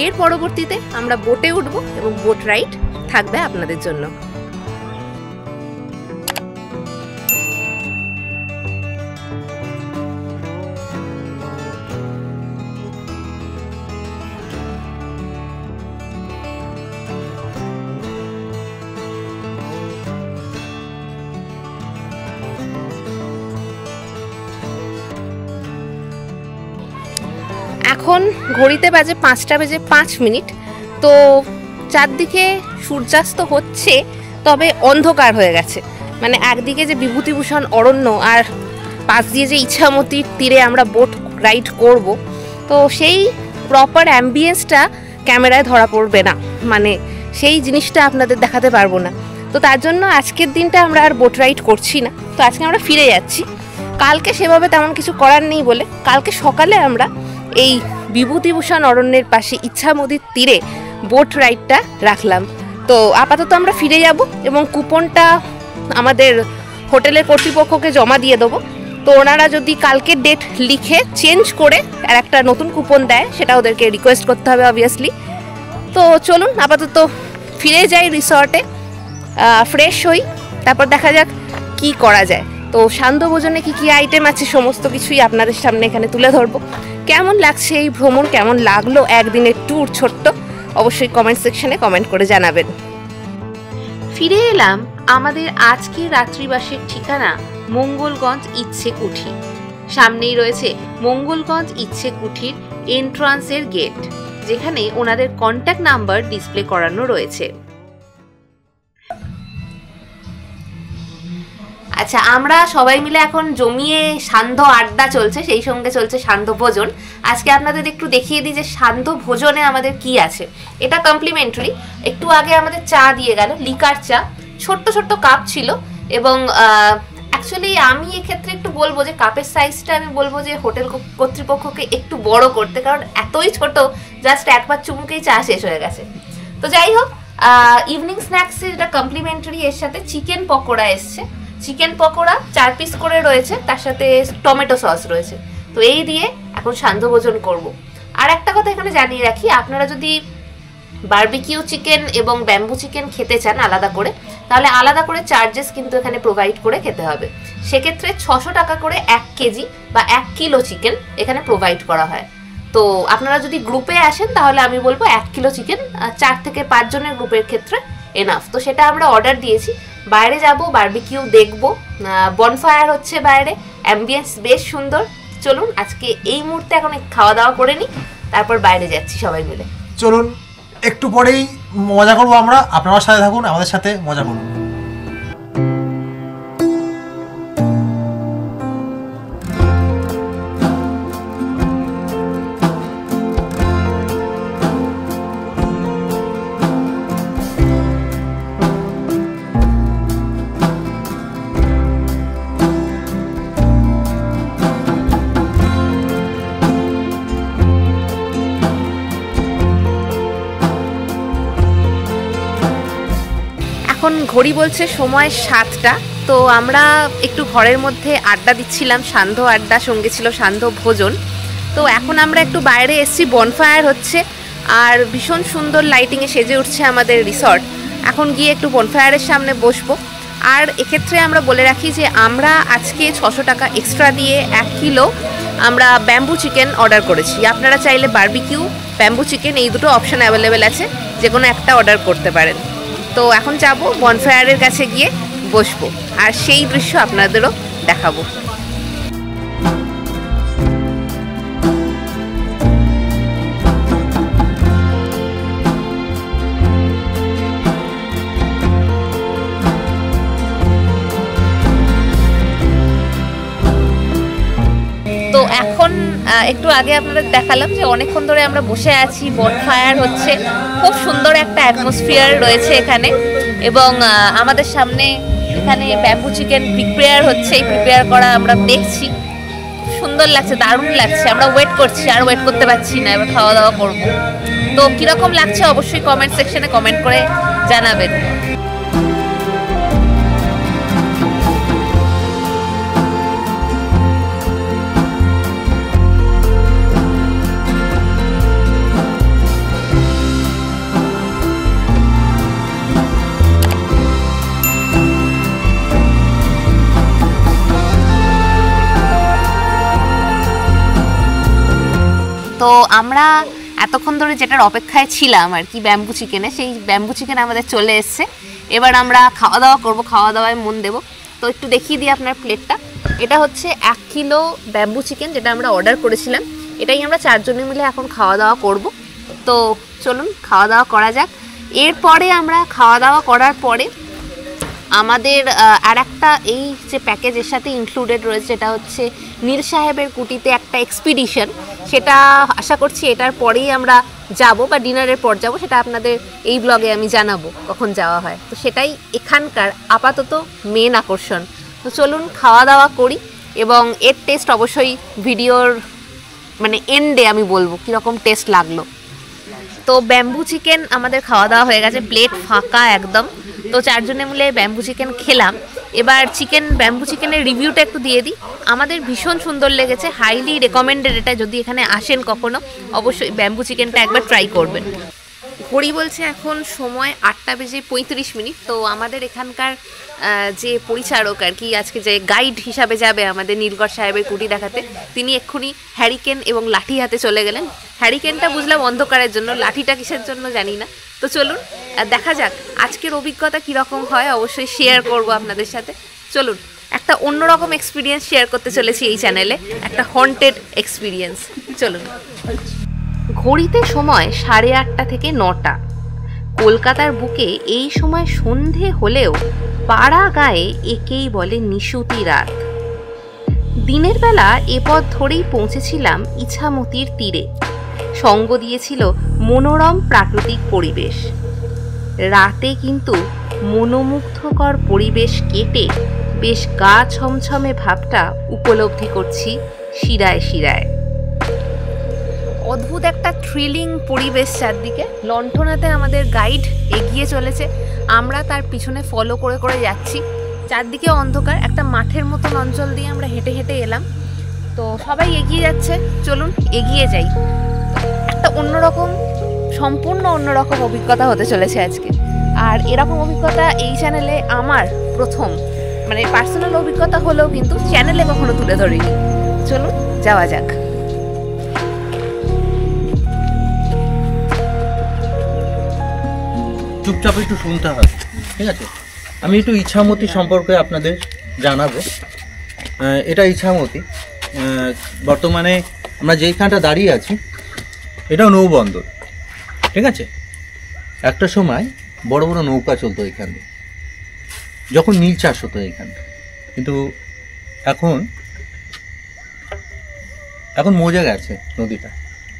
এর পরবর্তীতে আমরা বোটে উঠবো এবং বোট রাইড থাকবে আপনাদের জন্য। এখন ঘড়িতে বাজে 5:05। তো চারদিকে সূর্যাস্ত হচ্ছে, তবে অন্ধকার হয়ে গেছে। মানে একদিকে যে বিভূতিভূষণ অরণ্য আর পাশ দিয়ে যে ইছামতির তীরে আমরা বোট রাইড করব, তো সেই প্রপার অ্যাম্বিয়েন্সটা ক্যামেরায় ধরা পড়বে না, মানে সেই জিনিসটা আপনাদের দেখাতে পারবো না। তো তার জন্য আজকের দিনটা আমরা আর বোট রাইড করছি না। তো আজকে আমরা ফিরে যাচ্ছি। কালকে সেভাবে তেমন কিছু করার নেই বলে কালকে সকালে আমরা এই বিভূতিভূষণ অরণ্যের পাশে ইছামতির তীরে বোট রাইডটা রাখলাম। তো আপাতত আমরা ফিরে যাব এবং কুপনটা আমাদের হোটেলের কর্তৃপক্ষকে জমা দিয়ে দেবো। তো ওনারা যদি কালকের ডেট লিখে চেঞ্জ করে আর একটা নতুন কুপন দেয়, সেটা ওদেরকে রিকোয়েস্ট করতে হবে অবভিয়াসলি। তো চলুন আপাতত ফিরে যাই রিসর্টে, ফ্রেশ হই, তারপর দেখা যাক কি করা যায়। তো সান্ধ্য ভোজনে কী কী আইটেম আছে সমস্ত কিছুই আপনাদের সামনে এখানে তুলে ধরবো। কেমন লাগছে এই ভ্রমণ, কেমন লাগলো একদিনের ট্যুর ছোট্ট, অবশ্যই কমেন্ট সেকশনে কমেন্ট করে জানাবেন। ফিরে এলাম আমাদের আজকের রাত্রিবাসের ঠিকানা মঙ্গলগঞ্জ ইচ্ছে কুঠি। সামনেই রয়েছে মঙ্গলগঞ্জ ইচ্ছে কুঠির এন্ট্রান্সের গেট, যেখানে ওনাদের কন্ট্যাক্ট নাম্বার ডিসপ্লে করানো রয়েছে। আচ্ছা, আমরা সবাই মিলে এখন জমিয়ে সান্ধ্য আড্ডা চলছে, সেই সঙ্গে চলছে সান্ধ্য ভোজন। আজকে আপনাদের একটু দেখিয়ে দিই যে সান্ধ্য ভোজনে আমাদের কি আছে। এটা কমপ্লিমেন্টারি। একটু আগে আমাদের চা দিয়ে গেল, লিকার চা, ছোট্ট ছোট্ট কাপ ছিল। এবং অ্যাকচুয়ালি আমি এক্ষেত্রে একটু বলবো যে কাপের সাইজটা আমি বলবো যে হোটেল কর্তৃপক্ষকে একটু বড় করতে, কারণ এতই ছোট, জাস্ট একবার চুমুকেই চা শেষ হয়ে গেছে। তো যাই হোক, ইভিনিং স্ন্যাক্সে যেটা কমপ্লিমেন্টারি, এর সাথে চিকেন পকোড়া এসছে। চিকেন পকোড়া 4 পিস করে রয়েছে, তার সাথে টমেটো সস রয়েছে। তো এই দিয়ে এখন সান্ধ্য ভোজন করব। আর একটা কথা এখানে জানিয়ে রাখি, আপনারা যদি বারবিকিউ চিকেন এবং ব্যাম্বু চিকেন খেতে চান আলাদা করে, তাহলে আলাদা করে চার্জেস কিন্তু এখানে প্রোভাইড করে খেতে হবে। সেক্ষেত্রে 600 টাকা করে 1 কেজি বা 1 কিলো চিকেন এখানে প্রোভাইড করা হয়। তো আপনারা যদি গ্রুপে আসেন তাহলে আমি বলবো 1 কিলো চিকেন 4 থেকে 5 জনের গ্রুপের ক্ষেত্রে এনাফ। তো সেটা আমরা অর্ডার দিয়েছি। বাইরে যাব, বারবিকিউ দেখবো, বনফায়ার হচ্ছে বাইরে, অ্যাম্বিয়েন্স বেশ সুন্দর। চলুন আজকে এই মুহূর্তে এখন খাওয়া দাওয়া করে নিই, তারপর বাইরে যাচ্ছি সবাই মিলে। চলুন একটু পরেই মজা করবো আমরা, আপনার সাথে থাকুন, আমাদের সাথে মজা করুন। এখন ঘড়ি বলছে সময় 7টা। তো আমরা একটু ঘরের মধ্যে আড্ডা দিচ্ছিলাম, সান্ধ্য আড্ডা, সঙ্গে ছিল সান্ধ্য ভোজন। তো এখন আমরা একটু বাইরে এসেছি, বনফায়ার হচ্ছে আর ভীষণ সুন্দর লাইটিংয়ে সেজে উঠছে আমাদের রিসর্ট। এখন গিয়ে একটু বনফায়ারের সামনে বসবো। আর এক্ষেত্রে আমরা বলে রাখি যে আমরা আজকে 600 টাকা এক্সট্রা দিয়ে 1 কিলো আমরা ব্যাম্বু চিকেন অর্ডার করেছি। আপনারা চাইলে বারবিকিউ, ব্যাম্বু চিকেন এই দুটো অপশান অ্যাভেলেবেল আছে, যে কোনো একটা অর্ডার করতে পারেন। তো এখন যাব বনফায়ারের কাছে গিয়ে বসবো আর সেই দৃশ্য আপনাদেরও দেখাবো। তো এখন একটু আগে আপনাদের দেখালাম যে অনেকক্ষণ ধরে আমরা বসে আছি, বনফায়ার হচ্ছে, খুব সুন্দর একটা অ্যাটমসফিয়ার রয়েছে এখানে। এবং আমাদের সামনে এখানে ব্যাম্বু চিকেন প্রিপেয়ার হচ্ছে, এই প্রিপেয়ার করা আমরা দেখছি, সুন্দর লাগছে, দারুণ লাগছে। আমরা ওয়েট করছি, আর ওয়েট করতে পারছি না, এবার খাওয়া দাওয়া করবো। তো কীরকম লাগছে অবশ্যই কমেন্ট সেকশনে কমেন্ট করে জানাবেন। তো আমরা এতক্ষণ ধরে যেটার অপেক্ষায় ছিলাম আর কি, ব্যাম্বু চিকেনে, সেই ব্যাম্বু চিকেন আমাদের চলে এসছে। এবার আমরা খাওয়া দাওয়া করবো, খাওয়া দাওয়ায় মন দেবো। তো একটু দেখিয়ে দিই আপনার প্লেটটা। এটা হচ্ছে 1 কিলো ব্যাম্বু চিকেন, যেটা আমরা অর্ডার করেছিলাম। এটাই আমরা 4 জনে মিলে এখন খাওয়া দাওয়া করব। তো চলুন খাওয়া দাওয়া করা যাক। এরপরে আমরা খাওয়া দাওয়া করার পরে আমাদের আর একটা এই যে প্যাকেজের সাথে ইনক্লুডেড রয়েছে, যেটা হচ্ছে নীল সাহেবের কুটিতে একটা এক্সপিডিশন। সেটা আশা করছি এটার পরেই আমরা যাব, বা ডিনারের পর যাব, সেটা আপনাদের এই ব্লগে আমি জানাবো কখন যাওয়া হয়। তো সেটাই এখানকার আপাতত মেন আকর্ষণ। তো চলুন খাওয়া দাওয়া করি, এবং এর টেস্ট অবশ্যই ভিডিওর মানে এন্ডে আমি বলবো কীরকম টেস্ট লাগলো। তো ব্যাম্বু চিকেন আমাদের খাওয়া দাওয়া হয়ে গেছে, প্লেট ফাঁকা একদম। তো 4 জনে মিলে ব্যাম্বু চিকেন খেলাম। এবার ব্যাম্বু চিকেনের রিভিউটা একটু দিয়ে দিই। আমাদের ভীষণ সুন্দর লেগেছে, হাইলি রেকমেন্ডেড এটা। যদি এখানে আসেন কখনো, অবশ্যই ব্যাম্বু চিকেনটা একবার ট্রাই করবেন। ঘড়ি বলছে এখন সময় 8:35। তো আমাদের এখানকার যে পরিচারক আর কি, আজকে যে গাইড হিসাবে যাবে আমাদের নীলগড় সাহেবের কুটি দেখাতে, তিনি এক্ষুনি হ্যারিকেন এবং লাঠি হাতে চলে গেলেন। হ্যারিকেনটা বুঝলাম অন্ধকারের জন্য, লাঠিটা কিসের জন্য জানি না। তো চলুন দেখা যাক আজকের অভিজ্ঞতা কীরকম হয়, অবশ্যই শেয়ার করব আপনাদের সাথে। চলুন, একটা অন্যরকম এক্সপিরিয়েন্স শেয়ার করতে চলেছি এই চ্যানেলে, একটা হন্টেড এক্সপিরিয়েন্স। চলুন। ঘড়িতে সময় 8:30 থেকে 9টা। কলকাতার বুকে এই সময় সন্ধে হলেও পাড়া গায়ে একেই বলে নিশুতি রাত। দিনের বেলা এ পথ ধরেই পৌঁছেছিলাম ইছামতির তীরে। সঙ্গ দিয়েছিল মনোরম প্রাকৃতিক পরিবেশ। রাতে কিন্তু মনোমুগ্ধকর পরিবেশ কেটে বেশ গা ছমছমে ভাবটা উপলব্ধি করছি শিরায় শিরায়। অদ্ভুত একটা থ্রিলিং পরিবেশ চারদিকে। লণ্ঠনাতে আমাদের গাইড এগিয়ে চলেছে, আমরা তার পিছনে ফলো করে করে যাচ্ছি। চারদিকে অন্ধকার, একটা মাঠের মতন অঞ্চল দিয়ে আমরা হেঁটে হেঁটে এলাম। তো সবাই এগিয়ে যাচ্ছে, চলুন এগিয়ে যাই। একটা অন্যরকম, সম্পূর্ণ অন্যরকম অভিজ্ঞতা হতে চলেছে আজকে। আর এরকম অভিজ্ঞতা এই চ্যানেলে আমার প্রথম, মানে পার্সোনাল অভিজ্ঞতা হলেও কিন্তু চ্যানেলে কখনো তুলে ধরিনি। চলুন যাওয়া যাক। চুপচাপ একটু শুনতে হবে, ঠিক আছে? আমি একটু ইছামতি সম্পর্কে আপনাদের জানাবো। এটা ইছামতি, বর্তমানে আমরা যেইখানটা দাঁড়িয়ে আছি এটাও নৌবন্দর, ঠিক আছে? একটা সময় বড় বড় নৌকা চলতো এখানে, যখন নীল চাষ হতো এখানে। কিন্তু এখন মজে গেছে নদীটা,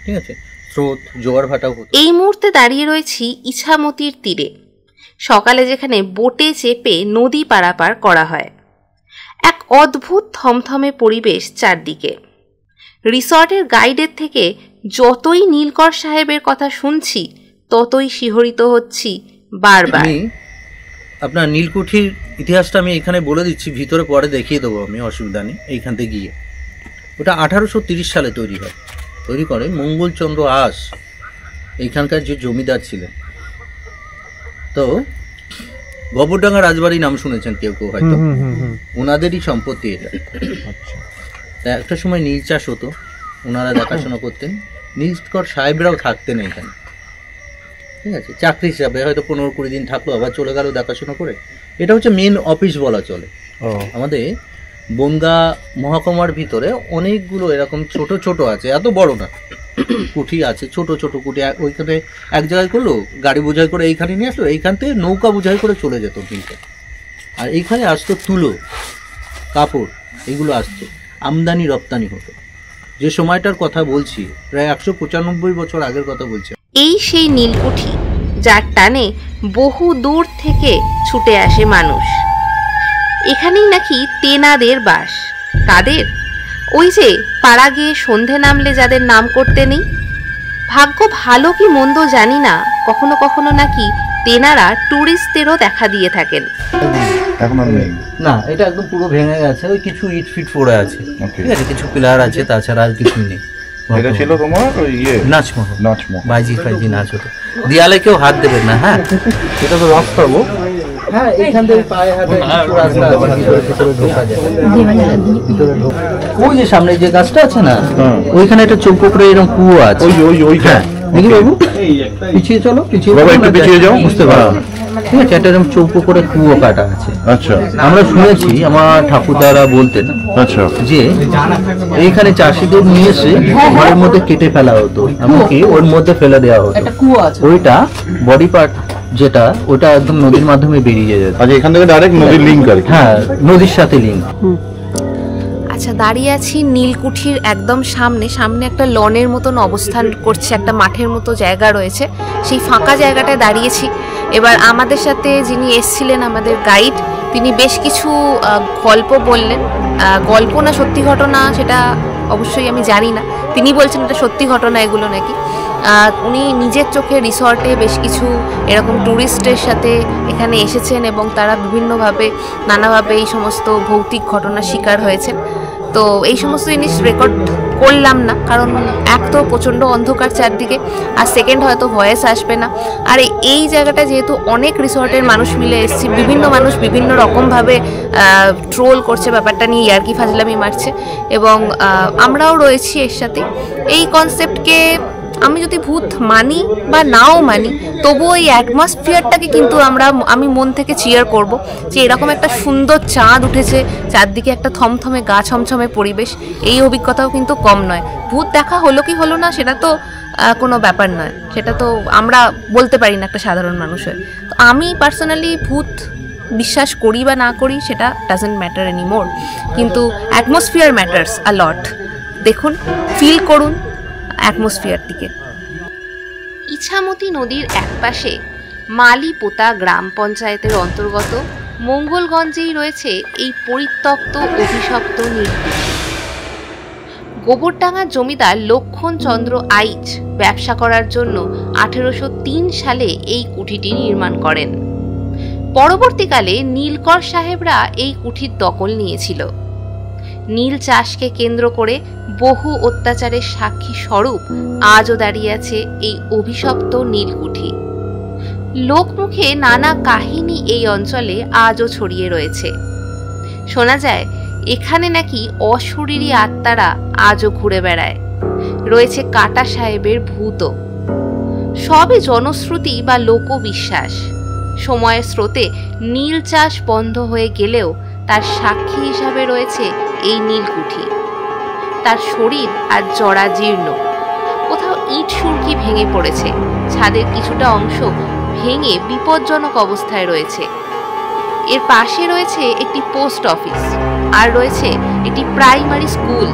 ঠিক আছে? স্রোত, জোয়ার ভাটাও হতো। এই মুহূর্তে দাঁড়িয়ে রয়েছি ইছামতির তীরে। সকালে যেখানে বোটে চেপে নদী পারাপার করা হয়। এক অদ্ভুত থমথমে পরিবেশ চারদিকে। রিসর্টের গাইডের থেকে যতই নীলকর সাহেবের কথা শুনছি, ততই শিহরিত হচ্ছি বারবার। আপনার নীলকুঠির ইতিহাসটা আমি এখানে বলে দিচ্ছি, ভিতরে পরে দেখিয়ে দেবো আমি, অসুবিধা নেই। এইখান থেকে গিয়ে ওটা 1830 সালে তৈরি করে মঙ্গলচন্দ্র আস, এইখানকার যে জমিদার ছিলেন। তো গোবরডাঙ্গা রাজবাড়ি নাম শুনেছেন কেউ কেউ হয়তো, ওনাদেরই সম্পত্তি এটা। তা একটা সময় নীল চাষ হতো, ওনারা দেখাশোনা করতেন। নীলকর সাহেবরাও থাকতেন এখানে, ঠিক আছে? চাকরি হিসাবে হয়তো 15-20 দিন থাকলো, আবার চলে গেল দেখাশোনা করে। এটা হচ্ছে মেন অফিস বলা চলে। আমাদের বনগাঁ মহকুমার ভিতরে অনেকগুলো এরকম ছোট ছোট আছে, এত বড় না, কুঠি আছে, ছোট ছোট কুঠি। ওইখানে এক জায়গায় করলো, গাড়ি বোঝাই করে এইখানে নিয়ে আসলো, এইখান থেকে নৌকা বোঝাই করে চলে যেত কিন্তু। আর এইখানে আসতো তুলো, কাপড়, এগুলো আসতো, আমদানি রপ্তানি হতো। যে সময়টার কথা বলছি প্রায় 195 বছর আগের কথা বলছি। এই সেই নীলকুঠি যার টানে বহু দূর থেকে ছুটে আসে মানুষ। এখানেই নাকি তেনাদের বাস। কাদের? ওই যে পাড়া গিয়ে সন্ধে নামলে যাদের নাম করতে নেই। ভাগ্য ভালো কি মন্দ জানি না, কখনো কখনো নাকি তেনারা ট্যুরিস্টদেরও দেখা দিয়ে থাকেন। এখন আর নেই না, এটা একদম পুরো ভেঙে গেছে, ওই কিছু ইট ফিট পড়ে আছে, ঠিক আছে, কিছু পিলার আছে, তাছাড়া আর কিছুই নেই। এটা ছিল তোমার ইয়ে নাচমহল, নাচমহল, বাইজি ফাইজি নাচ হতো। দেয়ালে কেউ হাত দেবেন না, হ্যাঁ, এটা তো রাস্তা গো, হ্যাঁ, এখান থেকে পায়ে হাতে রাস্তা আছে, ভিতরে ঢোকা যায়, ভিতরে ঢোকা। ওই যে সামনে যে গাছটা আছে না, ওইখানে একটা চৌকো করে এরকম কুয়ো আছে, ওই দেখি বাবু, পিছিয়ে চলো, পিছিয়ে যাও, বুঝতে পারো, ঠিক আছে, একটা এরকম চৌকো করে কুয়ো কাটা আছে। আচ্ছা, আমরা শুনেছি, আমার ঠাকুরদারা বলতেন, আচ্ছা, যে এইখানে চাষিদের নিয়ে এসে ঘরের মধ্যে কেটে ফেলা হতো, এমনকি ওর মধ্যে ফেলে দেওয়া হতো, ওইটা বডি পার্ট যেটা, ওটা একদম নদীর মাধ্যমে বেরিয়ে যেত। আচ্ছা, এখান থেকে ডাইরেক্ট নদীর লিঙ্ক আর কি? হ্যাঁ, নদীর সাথে লিঙ্ক। আচ্ছা, দাঁড়িয়ে আছি নীলকুঠির একদম সামনে। সামনে একটা লনের মতন অবস্থান করছে, একটা মাঠের মতো জায়গা রয়েছে, সেই ফাঁকা জায়গাটায় দাঁড়িয়েছি। এবার আমাদের সাথে যিনি এসছিলেন, আমাদের গাইড, তিনি বেশ কিছু গল্প বললেন। গল্প না সত্যি ঘটনা সেটা অবশ্যই আমি জানি না, তিনি বলছেন এটা সত্যি ঘটনা এগুলো নাকি। উনি নিজের চোখে রিসর্টে বেশ কিছু এরকম ট্যুরিস্টের সাথে এখানে এসেছেন এবং তারা বিভিন্নভাবে নানাভাবে এই সমস্ত ভৌতিক ঘটনার শিকার হয়েছেন। তো এই সমস্ত জিনিস রেকর্ড করলাম না, কারণ এক তো প্রচণ্ড অন্ধকার চারদিকে, আর সেকেন্ড হয়তো ভয়েস আসবে না। আর এই জায়গাটা যেহেতু অনেক রিসর্টের মানুষ মিলে এসেছি, বিভিন্ন মানুষ বিভিন্ন রকমভাবে ট্রোল করছে ব্যাপারটা নিয়ে, ইয়ার্কি ফাজলামি মারছে, এবং আমরাও রয়েছি এর সাথে। এই কনসেপ্টকে আমি যদি ভূত মানি বা নাও মানি, তবুও এই অ্যাটমসফিয়ারটাকে কিন্তু আমি মন থেকে চিয়ার করব, যে এরকম একটা সুন্দর চাঁদ উঠেছে, চারদিকে একটা থমথমে গা ছমছমে পরিবেশ, এই অভিজ্ঞতাও কিন্তু কম নয়। ভূত দেখা হলো কি হলো না সেটা তো কোনো ব্যাপার নয়, সেটা তো আমরা বলতে পারি না একটা সাধারণ মানুষ হয়ে। তো আমি পার্সোনালি ভূত বিশ্বাস করি বা না করি সেটা ডাজন্ট ম্যাটার এনিমোর, কিন্তু অ্যাটমসফিয়ার ম্যাটার্স আ লট। দেখুন, ফিল করুন অ্যাটমসফিয়ারটিকে। ইছামতি নদীর একপাশে মালিপোতা গ্রাম পঞ্চায়েতের অন্তর্গত মঙ্গলগঞ্জেই রয়েছে এই পরিত্যক্ত অভিশপ্ত নীলকুঠি। গোবরডাঙ্গার জমিদার লক্ষণ চন্দ্র আইচ ব্যবসা করার জন্য 1803 সালে এই কুঠিটি নির্মাণ করেন। পরবর্তীকালে নীলকর সাহেবরা এই কুঠির দখল নিয়েছিল। নীল চাষকে কেন্দ্র করে বহু অত্যাচারের সাক্ষী স্বরূপ আজও দাঁড়িয়ে আছে এই অভিশপ্ত নীলকুঠি। লোকমুখে নানা কাহিনী এই অঞ্চলে আজও ছড়িয়ে রয়েছে। শোনা যায় এখানে নাকি অশরীরী আত্মারা আজও ঘুরে বেড়ায়, রয়েছে কাটা সাহেবের ভূতও। সবই জনশ্রুতি বা লোকবিশ্বাস। সময়ের স্রোতে নীল চাষ বন্ধ হয়ে গেলেও তার সাক্ষী হিসাবে রয়েছে এই নীলকুঠি। তার শরীর আর জরা জীর্ণ, কোথাও ইট সুরকি ভেঙে পড়েছে, ছাদের কিছুটা অংশ ভেঙে বিপজ্জনক অবস্থায় রয়েছে। এর পাশে রয়েছে একটি পোস্ট অফিস, আর রয়েছে একটি প্রাইমারি স্কুল,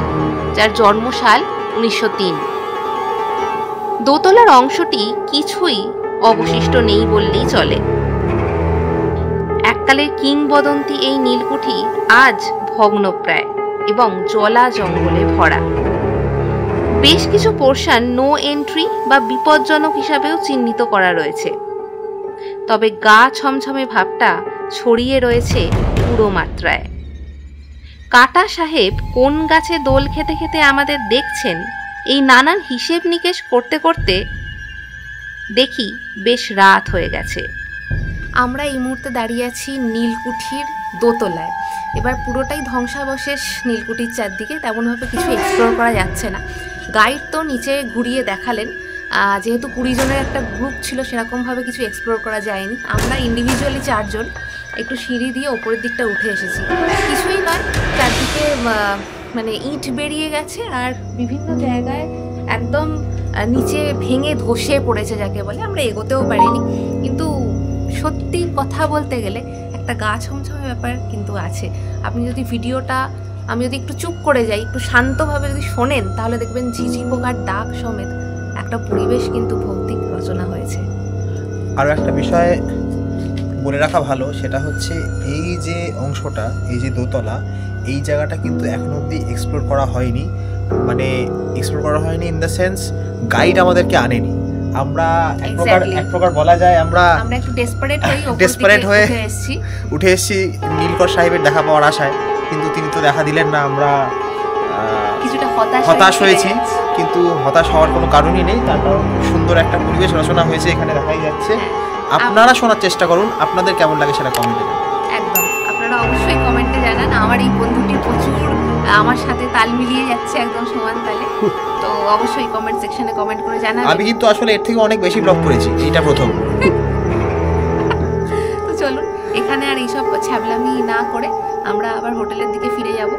যার জন্মসাল 1903। দোতলার অংশটি কিছুই অবশিষ্ট নেই বললেই চলে। এককালের কিংবদন্তি এই নীলকুঠি আজ ভগ্নপ্রায় এবং জলা জঙ্গলে ভরা। বেশ কিছু পোর্শন নো এন্ট্রি বা বিপজ্জনক হিসাবেও চিহ্নিত করা রয়েছে, তবে গা ছমছমে ভাবটা ছড়িয়ে রয়েছে পুরো মাত্রায়। কাটা সাহেব কোন গাছে দোল খেতে খেতে আমাদের দেখছেন, এই নানান হিসেব নিকেশ করতে করতে দেখি বেশ রাত হয়ে গেছে। আমরা এই মুহূর্তে দাঁড়িয়ে আছি নীলকুঠির দোতলায়। এবার পুরোটাই ধ্বংসাবশেষ নীলকুঠির চারদিকে, তেমনভাবে কিছু এক্সপ্লোর করা যাচ্ছে না। গাইড তো নিচে ঘুরিয়ে দেখালেন, যেহেতু 20 জনের একটা গ্রুপ ছিল, সেরকমভাবে কিছু এক্সপ্লোর করা যায়নি। আমরা ইন্ডিভিজুয়ালি 4 জন একটু সিঁড়ি দিয়ে ওপরের দিকটা উঠে এসেছি। কিছুই নয়, চারদিকে মানে ইট বেরিয়ে গেছে, আর বিভিন্ন জায়গায় একদম নিচে ভেঙে ধসে পড়েছে যাকে বলে। আমরা এগোতেও পারিনি, কিন্তু সত্যি কথা বলতে গেলে একটা গা ছমছমে ব্যাপার কিন্তু আছে। আপনি যদি ভিডিওটা, আমি যদি একটু চুপ করে যাই, একটু শান্তভাবে যদি শোনেন, তাহলে দেখবেন ঝিঝি পোকার ডাক সমেত একটা পরিবেশ কিন্তু ভৌতিক রচনা হয়েছে। আরও একটা বিষয় বলে রাখা ভালো সেটা হচ্ছে এই যে অংশটা, এই যে দোতলা, এই জায়গাটা কিন্তু এখনো অবধি এক্সপ্লোর করা হয়নি। মানে এক্সপ্লোর করা হয়নি ইন দ্য সেন্স গাইড আমাদেরকে আনেনি। আমরা এক প্রকার বলা যায় আমরা একটু ডেসপারেট হয়ে উঠে এসেছি নীলকর সাহেবের দেখা পাওয়ার আশায়, কিন্তু তিনি তো দেখা দিলেন না। আমরা কিছুটা হতাশ হয়েছি, কিন্তু হতাশ হওয়ার কোনো কারণই নেই। তার কারণ সুন্দর একটা পরিবেশ রচনা হয়েছে এখানে, দেখাই যাচ্ছে। আপনারা শোনার চেষ্টা করুন, আপনাদের কেমন লাগে সেটা কমেন্টে জানান। একদম, আপনারা অবশ্যই কমেন্টে জানান। আমার এই বন্ধুটি প্রচুর আমার সাথে তাল মিলিয়ে যাচ্ছে, একদম সমান তালে। তো অবশ্যই কমেন্ট সেকশনে কমেন্ট করে জানান। আমি কিন্তু আসলে এর থেকে অনেক বেশি ব্লগ করেছি, এটা প্রথম। তো চলুন, এখানে আর এইসব ছ্যাবলামি না করে আমরা আবার হোটেলের দিকে ফিরে যাব।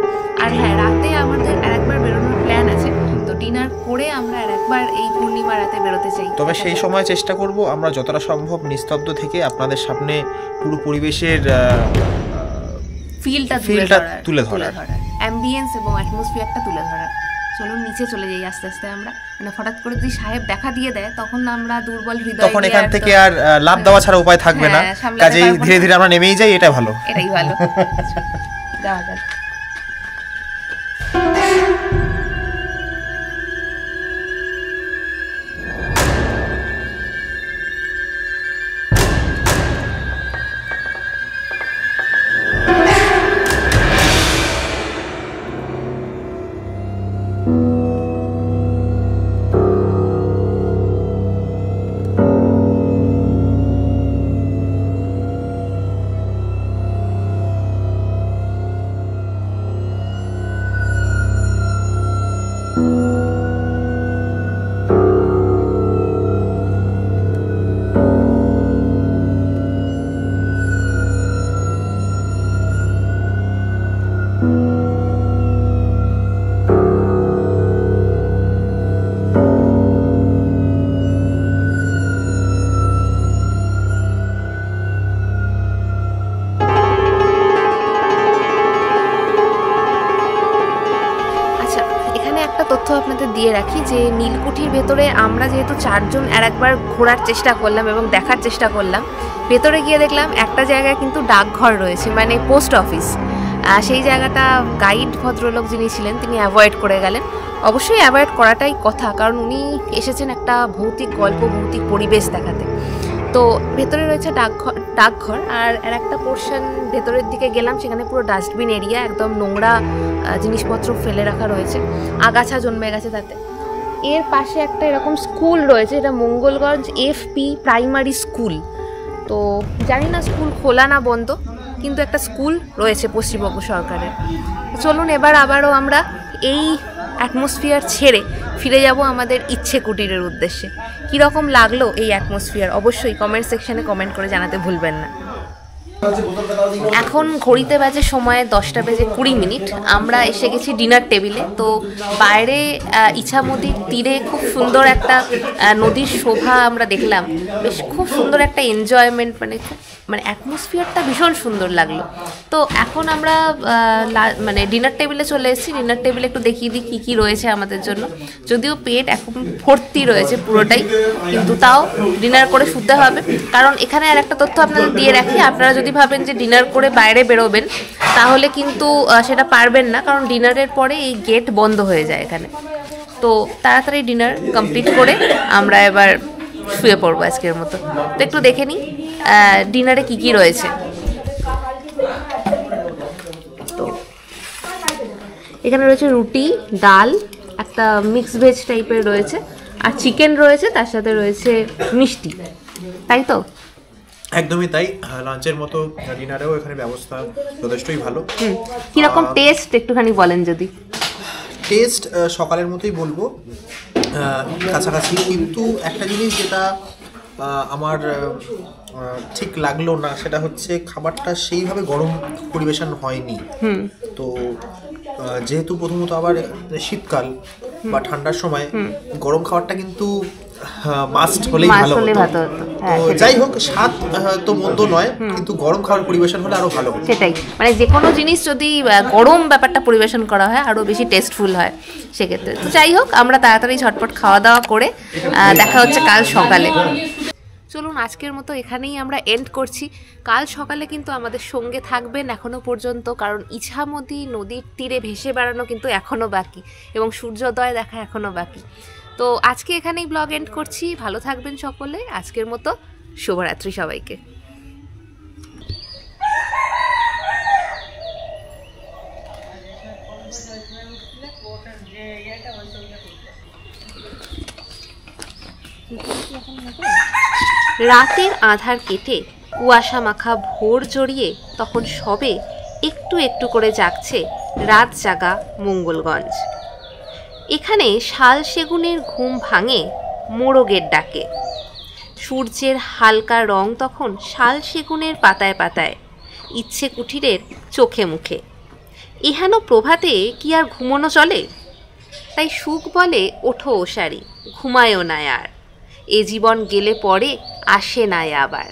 আর হ্যাঁ, রাতে আমাদের আরেকবার বেরোনোর প্ল্যান আছে, তো ডিনার করে আমরা আরেকবার এই পূর্ণিমা রাতে বেরোতে চাই। তবে সেই সময় চেষ্টা করব আমরা যতটা সম্ভব নিস্তব্ধ থেকে আপনাদের সামনে পুরো পরিবেশের ফিলটা তুলে ধরার, অ্যাম্বিয়েন্স এবং অ্যাটমসফিয়ারটা তুলে ধরার। চলুন নিচে চলে যাই আস্তে আস্তে আমরা। মানে হঠাৎ করে যদি সাহেব দেখা দিয়ে দেয় তখন আমরা দুর্বল হৃদয়, তখন এখান থেকে আর লাভ দেওয়া ছাড়া উপায় থাকবে না। কাজেই ধীরে ধীরে আমরা নেমেই যাই, এটাই ভালো। যাওয়া যাক। তথ্য আপনাদের দিয়ে রাখি যে নীলকুঠির ভেতরে আমরা যেহেতু 4 জন আর একবার ঘোরার চেষ্টা করলাম এবং দেখার চেষ্টা করলাম, ভেতরে গিয়ে দেখলাম একটা জায়গায় কিন্তু ডাকঘর রয়েছে, মানে পোস্ট অফিস। সেই জায়গাটা গাইড ভদ্রলোক যিনি ছিলেন তিনি অ্যাভয়েড করে গেলেন। অবশ্যই অ্যাভয়েড করাটাই কথা, কারণ উনি এসেছেন একটা ভৌতিক গল্প, ভৌতিক পরিবেশ দেখাতে। তো ভেতরে রয়েছে ডাকঘর আর একটা পোর্শন ভেতরের দিকে গেলাম, সেখানে পুরো ডাস্টবিন এরিয়া, একদম নোংরা জিনিসপত্র ফেলে রাখা রয়েছে, আগাছা জন্মে গেছে তাতে। এর পাশে একটা এরকম স্কুল রয়েছে, এটা মঙ্গলগঞ্জ FP প্রাইমারি স্কুল। তো জানি না স্কুল খোলা না বন্ধ, কিন্তু একটা স্কুল রয়েছে পশ্চিমবঙ্গ সরকারের। চলুন এবার আবারও আমরা এই অ্যাটমসফিয়ার ছেড়ে ফিরে যাব আমাদের ইচ্ছে কুটিরের উদ্দেশ্যে। কীরকম লাগলো এই অ্যাটমসফিয়ার অবশ্যই কমেন্ট সেকশনে কমেন্ট করে জানাতে ভুলবেন না। এখন ঘড়িতে বাজে সময় 10:20। আমরা এসে গেছি ডিনার টেবিলে। তো বাইরে ইছামতির তীরে খুব সুন্দর একটা নদীর শোভা আমরা দেখলাম, বেশ খুব সুন্দর একটা এনজয়মেন্ট, মানে অ্যাটমসফিয়ারটা ভীষণ সুন্দর লাগলো। তো এখন আমরা মানে ডিনার টেবিলে চলে এসেছি। ডিনার টেবিলে একটু দেখিয়ে দিই কী কী রয়েছে আমাদের জন্য। যদিও পেট এখন ভর্তি রয়েছে পুরোটাই, কিন্তু তাও ডিনার করে শুতে হবে। কারণ এখানে আর একটা তথ্য আপনাদের দিয়ে রাখি, আপনারা যদি ভাবেন যে ডিনার করে বাইরে বেরোবেন তাহলে কিন্তু সেটা পারবেন না, কারণ ডিনারের পরে এই গেট বন্ধ হয়ে যায় এখানে। তো তাড়াতাড়ি ডিনার কমপ্লিট করে আমরা এবার শুয়ে পড়বো আজকের মতো। তো একটু দেখে নিই ডিনারে কি কি রয়েছে। তো এখানে রয়েছে রুটি, ডাল, একটা মিক্স ভেজ টাইপের রয়েছে, আর চিকেন রয়েছে, তার সাথে রয়েছে মিষ্টি, তাই তো? একদমই তাই। লাঞ্চের মতো ডিনারেও এখানে ব্যবস্থা যথেষ্টই ভালো। কিরকম টেস্ট একটুখানি বলেন যদি। টেস্ট সকালের মতোই বলবো, কাছাকাছি। কিন্তু একটা জিনিস যেটা আমার ঠিক লাগলো না, সেটা হচ্ছে খাবারটা সেইভাবে গরম পরিবেশন হয়নি। তো যেহেতু প্রথমত আবার শীতকাল বা ঠান্ডার সময় গরম খাবারটা কিন্তু মাস্ট হলেই ভালো হতো। তো যাই হোক, স্বাদ তো মন্দ নয়, কিন্তু গরম খাবার পরিবেশন হলে আরো ভালো। সেটাই, মানে যে কোনো জিনিস যদি গরম ব্যাপারটা পরিবেশন করা হয় আরো বেশি টেস্টফুল হয় সেক্ষেত্রে। তো যাই হোক, আমরা তাড়াতাড়ি ঝটপট খাওয়া দাওয়া করে দেখা হচ্ছে কাল সকালে। চলুন আজকের মতো এখানেই আমরা এন্ড করছি। কাল সকালে কিন্তু আমাদের সঙ্গে থাকবেন এখনও পর্যন্ত, কারণ ইছামতি নদীর তীরে ভেসে বেড়ানো কিন্তু এখনও বাকি এবং সূর্যোদয় দেখা এখনও বাকি। তো আজকে এখানেই ব্লগ এন্ড করছি। ভালো থাকবেন সকলে। আজকের মতো শুভরাত্রি সবাইকে। রাতের আধার কেটে কুয়াশা মাখা ভোর জড়িয়ে তখন সবে একটু একটু করে জাগছে রাত জাগা মঙ্গলগঞ্জ। এখানে শাল সেগুনের ঘুম ভাঙে মোরগের ডাকে। সূর্যের হালকা রং তখন শাল সেগুনের পাতায় পাতায়, ইচ্ছে কুঠিরের চোখে মুখে। ইহানো প্রভাতে কি আর ঘুমোনো চলে? তাই সুখ বলে ওঠো ওশারি, ঘুমায়ও না আর, এ জীবন গেলে পরে আসে না আবার।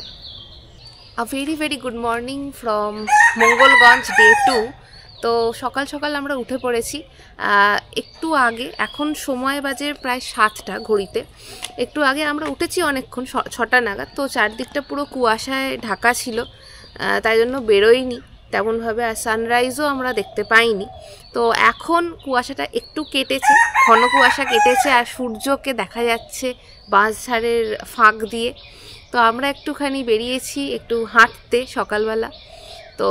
A very very good morning from Mangalganj day 2। তো সকাল সকাল আমরা উঠে পড়েছি একটু আগে। এখন সময় বাজে প্রায় 7টা ঘড়িতে। একটু আগে আমরা উঠেছি অনেকক্ষণ, 6টা নাগাদ। তো চারদিকটা পুরো কুয়াশায় ঢাকা ছিল, তাই জন্য বেরোইনি তেমনভাবে, আর সানরাইজও আমরা দেখতে পাইনি। তো এখন কুয়াশাটা একটু কেটেছে, ঘন কুয়াশা কেটেছে, আর সূর্যকে দেখা যাচ্ছে বাঁশঝাড়ের ফাঁক দিয়ে। তো আমরা একটুখানি বেরিয়েছি একটু হাঁটতে সকালবেলা। তো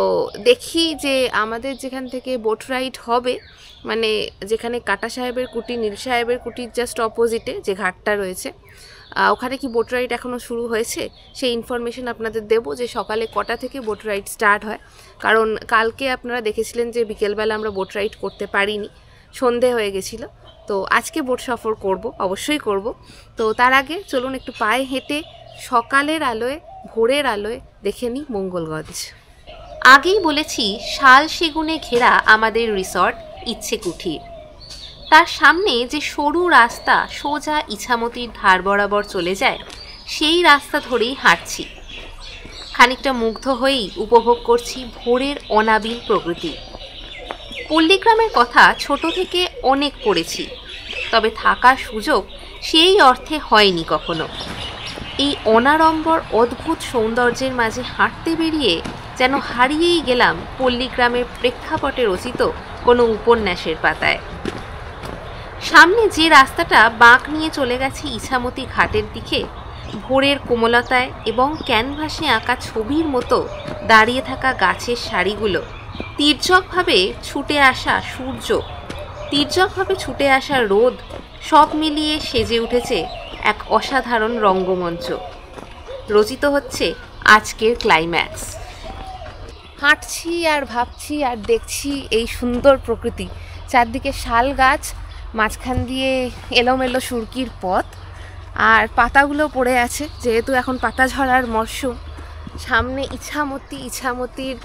দেখি যে আমাদের যেখান থেকে বোট রাইড হবে, মানে যেখানে কাটা সাহেবের কুটি, নীল সাহেবের কুটির জাস্ট অপোজিটে যে ঘাটটা রয়েছে, ওখানে কি বোট রাইড এখনও শুরু হয়েছে সেই ইনফরমেশন আপনাদের দেবো, যে সকালে কটা থেকে বোট রাইড স্টার্ট হয়। কারণ কালকে আপনারা দেখেছিলেন যে বিকেলবেলা আমরা বোট রাইড করতে পারিনি, সন্ধে হয়ে গেছিলো। তো আজকে বোট সফর করব, অবশ্যই করব। তো তার আগে চলুন একটু পায়ে হেঁটে সকালের আলোয়, ভোরের আলোয় দেখে নিই মঙ্গলগঞ্জ। আগেই বলেছি শাল সেগুনে ঘেরা আমাদের রিসর্ট ইচ্ছে কুঠির। তার সামনে যে সরু রাস্তা সোজা ইছামতির ধার বরাবর চলে যায়, সেই রাস্তা ধরেই হাঁটছি। খানিকটা মুগ্ধ হয়েই উপভোগ করছি ভোরের অনাবিল প্রকৃতি। পল্লীগ্রামের কথা ছোট থেকে অনেক পড়েছি, তবে থাকার সুযোগ সেই অর্থে হয়নি কখনো। এই অনাড়ম্বর অদ্ভুত সৌন্দর্যের মাঝে হাঁটতে বেরিয়ে যেন হারিয়েই গেলাম পল্লীগ্রামের প্রেক্ষাপটে রচিত কোনো উপন্যাসের পাতায়। সামনে যে রাস্তাটা বাঁক নিয়ে চলে গেছে ইছামতি ঘাটের দিকে, ভোরের কোমলতায় এবং ক্যানভাসে আঁকা ছবির মতো দাঁড়িয়ে থাকা গাছের সারিগুলো, তির্যকভাবে ছুটে আসা সূর্য, তির্যকভাবে ছুটে আসা রোদ, সব মিলিয়ে সেজে উঠেছে এক অসাধারণ রঙ্গমঞ্চ। রচিত হচ্ছে আজকের ক্লাইম্যাক্স। হাঁটছি আর ভাবছি আর দেখছি এই সুন্দর প্রকৃতি। চারদিকে শাল গাছ, মাঝখান দিয়ে এলোমেলো সুরকির পথ, আর পাতাগুলো পড়ে আছে যেহেতু এখন পাতা ঝরার মরশুম। সামনে ইছামতি, ইছামতির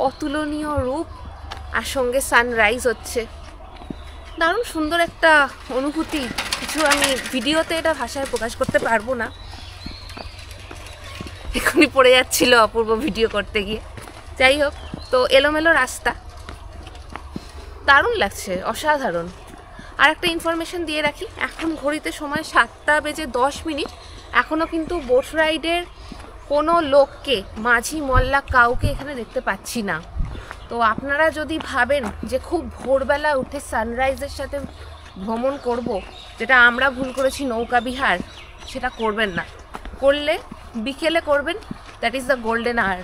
অতুলনীয় রূপ, আর সঙ্গে সানরাইজ হচ্ছে। দারুণ সুন্দর একটা অনুভূতি, কিছু আমি ভিডিওতে এটা ভাষায় প্রকাশ করতে পারবো না। এখনই পড়ে যাচ্ছিল অপূর্ব ভিডিও করতে গিয়ে। যাই হোক, তো এলোমেলো রাস্তা, দারুণ লাগছে, অসাধারণ। আর একটা ইনফরমেশন দিয়ে রাখি, এখন ঘড়িতে সময় 7:10। এখনও কিন্তু বোট রাইডের কোনো লোককে, মাঝি মল্লা কাউকে এখানে দেখতে পাচ্ছি না। তো আপনারা যদি ভাবেন যে খুব ভোরবেলা উঠে সানরাইজের সাথে ভ্রমণ করব, যেটা আমরা ভুল করেছি নৌকা বিহার, সেটা করবেন না। করলে বিকেলে করবেন, that is the golden hour.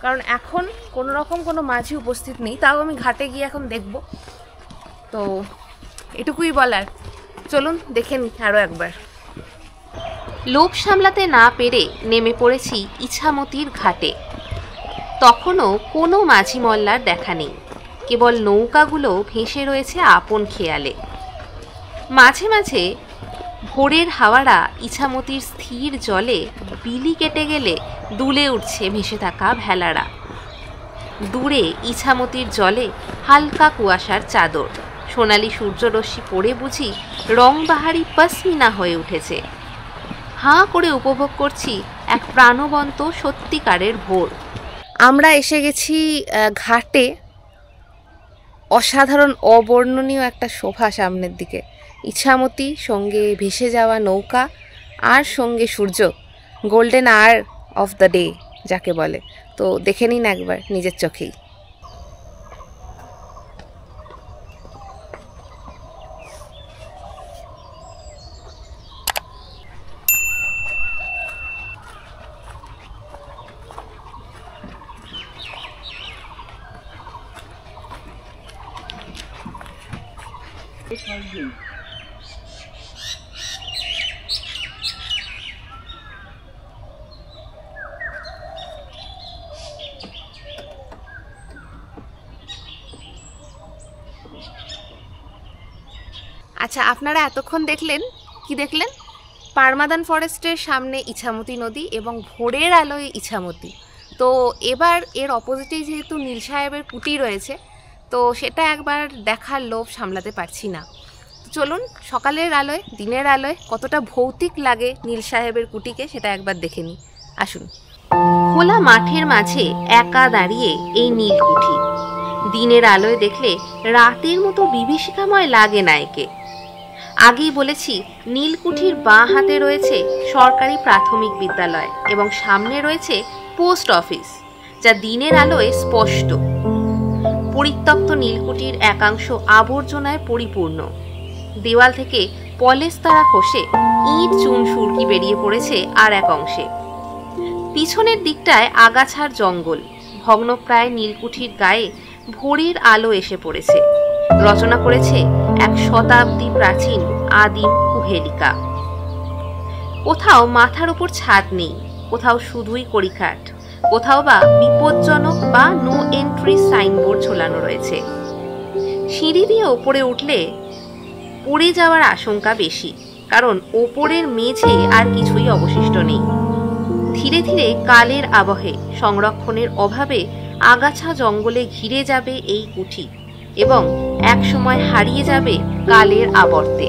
কারণ এখন কোনো রকম কোনো মাঝি উপস্থিত নেই, তাও আমি ঘাটে গিয়ে এখন দেখব। তো এটুকুই বলার, চলুন দেখে নিই আরও একবার। লোভ সামলাতে না পেরে নেমে পড়েছি ইছামতির ঘাটে। তখনও কোনো মাঝি মল্লার দেখা নেই, কেবল নৌকাগুলো ভেসে রয়েছে আপন খেয়ালে। মাঝে মাঝে ভোরের হাওয়ারা ইছামতির স্থির জলে বিলি কেটে গেলে দুলে উঠছে ভেসে থাকা ভেলারা। দূরে ইছামতির জলে হালকা কুয়াশার চাদর, সোনালি সূর্যরশ্মি পড়ে বুঝি রংবাহারি পশমিনা হয়ে উঠেছে। হাঁ করে উপভোগ করছি এক প্রাণবন্ত সত্যিকারের ভোর। আমরা এসে গেছি ঘাটে। অসাধারণ অবর্ণনীয় একটা শোভা সামনের দিকে, ইছামতি, সঙ্গে ভেসে যাওয়া নৌকা, আর সঙ্গে সূর্য। Golden hour of the day যাকে বলে। তো দেখে নিন একবার নিজের চোখেই। আচ্ছা, আপনারা এতক্ষণ দেখলেন কি দেখলেন? পারমাদান ফরেস্টের সামনে ইছামতি নদী এবং ভোরের আলোয় ইছামতি। তো এবার এর অপোজিটেই যেহেতু নীল সাহেবের কুটি রয়েছে, তো সেটা একবার দেখার লোভ সামলাতে পারছি না। চলুন সকালের আলোয়, দিনের আলোয় কতটা ভৌতিক লাগে নীল সাহেবের কুটিকে সেটা একবার দেখে নিই। আসুন। খোলা মাঠের মাঝে একা দাঁড়িয়ে এই নীল কুঠি। দিনের আলোয় দেখলে রাতের মতো বিভীষিকাময় লাগে না একে। আগেই বলেছি, নীলকুঠির বাঁ হাতে রয়েছে সরকারি প্রাথমিক বিদ্যালয় এবং সামনে রয়েছে পোস্ট অফিস, যা দিনের আলোয় স্পষ্ট। পরিত্যক্ত নীলকুঠির একাংশ আবর্জনায় পরিপূর্ণ। দেওয়াল থেকে পলেস্তারা খসে ইট চুন সুরকি বেরিয়ে পড়েছে আর এক অংশে। পিছনের দিকটায় আগাছার জঙ্গল। ভগ্নপ্রায় নীলকুঠির গায়ে ভোরের আলো এসে পড়েছে। রচনা করেছে এক শতাব্দী প্রাচীন আদিম কুহেলিকা। কোথাও মাথার উপর ছাদ নেই, কোথাও শুধুই কড়িকাঠ, কোথাও বা বিপজ্জনক বা নো এন্ট্রি সাইনবোর্ড ঝোলানো রয়েছে। সিঁড়ি দিয়ে ওপরে উঠলে পড়ে যাওয়ার আশঙ্কা বেশি, কারণ ওপরের মেঝে আর কিছুই অবশিষ্ট নেই। ধীরে ধীরে কালের আবহে, সংরক্ষণের অভাবে আগাছা জঙ্গলে ঘিরে যাবে এই কুঠি এবং একসময় হারিয়ে যাবে কালের আবর্তে।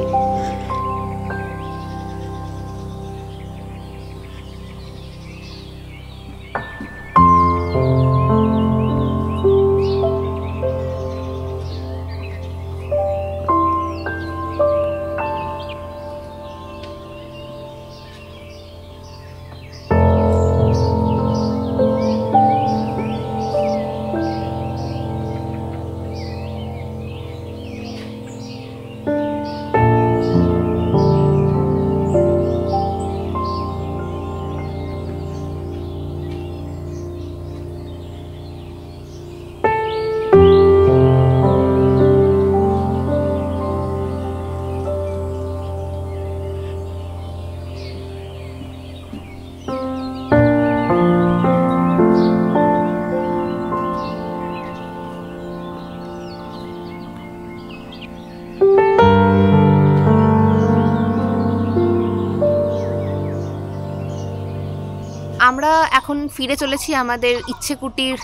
আমরা এখন ফিরে চলেছি আমাদের ইচ্ছে কুটির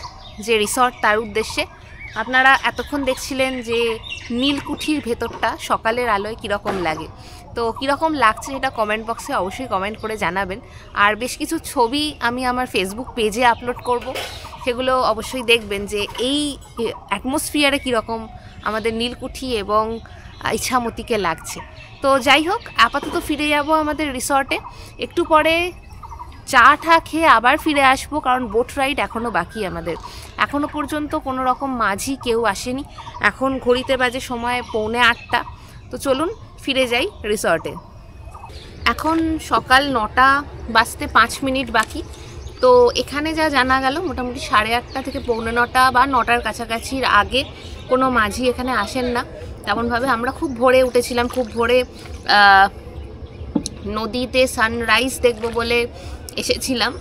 যে রিসর্ট তার উদ্দেশ্যে। আপনারা এতক্ষণ দেখছিলেন যে নীলকুঠির ভেতরটা সকালের আলোয় কীরকম লাগে। তো কীরকম লাগছে সেটা কমেন্ট বক্সে অবশ্যই কমেন্ট করে জানাবেন। আর বেশ কিছু ছবি আমি আমার ফেসবুক পেজে আপলোড করব, সেগুলো অবশ্যই দেখবেন যে এই অ্যাটমসফিয়ারে কীরকম আমাদের নীলকুঠি এবং ইছামতিকে লাগছে। তো যাই হোক, আপাতত ফিরে যাব আমাদের রিসর্টে। একটু পরে চা টা খেয়ে আবার ফিরে আসবো, কারণ বোট রাইড এখনও বাকি আমাদের। এখনও পর্যন্ত কোনো রকম মাঝি কেউ আসেনি। এখন ঘড়িতে বাজে সময় 8:45। তো চলুন ফিরে যাই রিসর্টে। এখন সকাল 9টা বাজতে 5 মিনিট বাকি। তো এখানে যা জানা গেল, মোটামুটি 8:30 থেকে 9:45 বা 9টার কাছাকাছির আগে কোনো মাঝি এখানে আসেন না তেমনভাবে। আমরা খুব ভোরে উঠেছিলাম, খুব ভোরে নদীতে সানরাইজ দেখব বলে এসেছিলাম,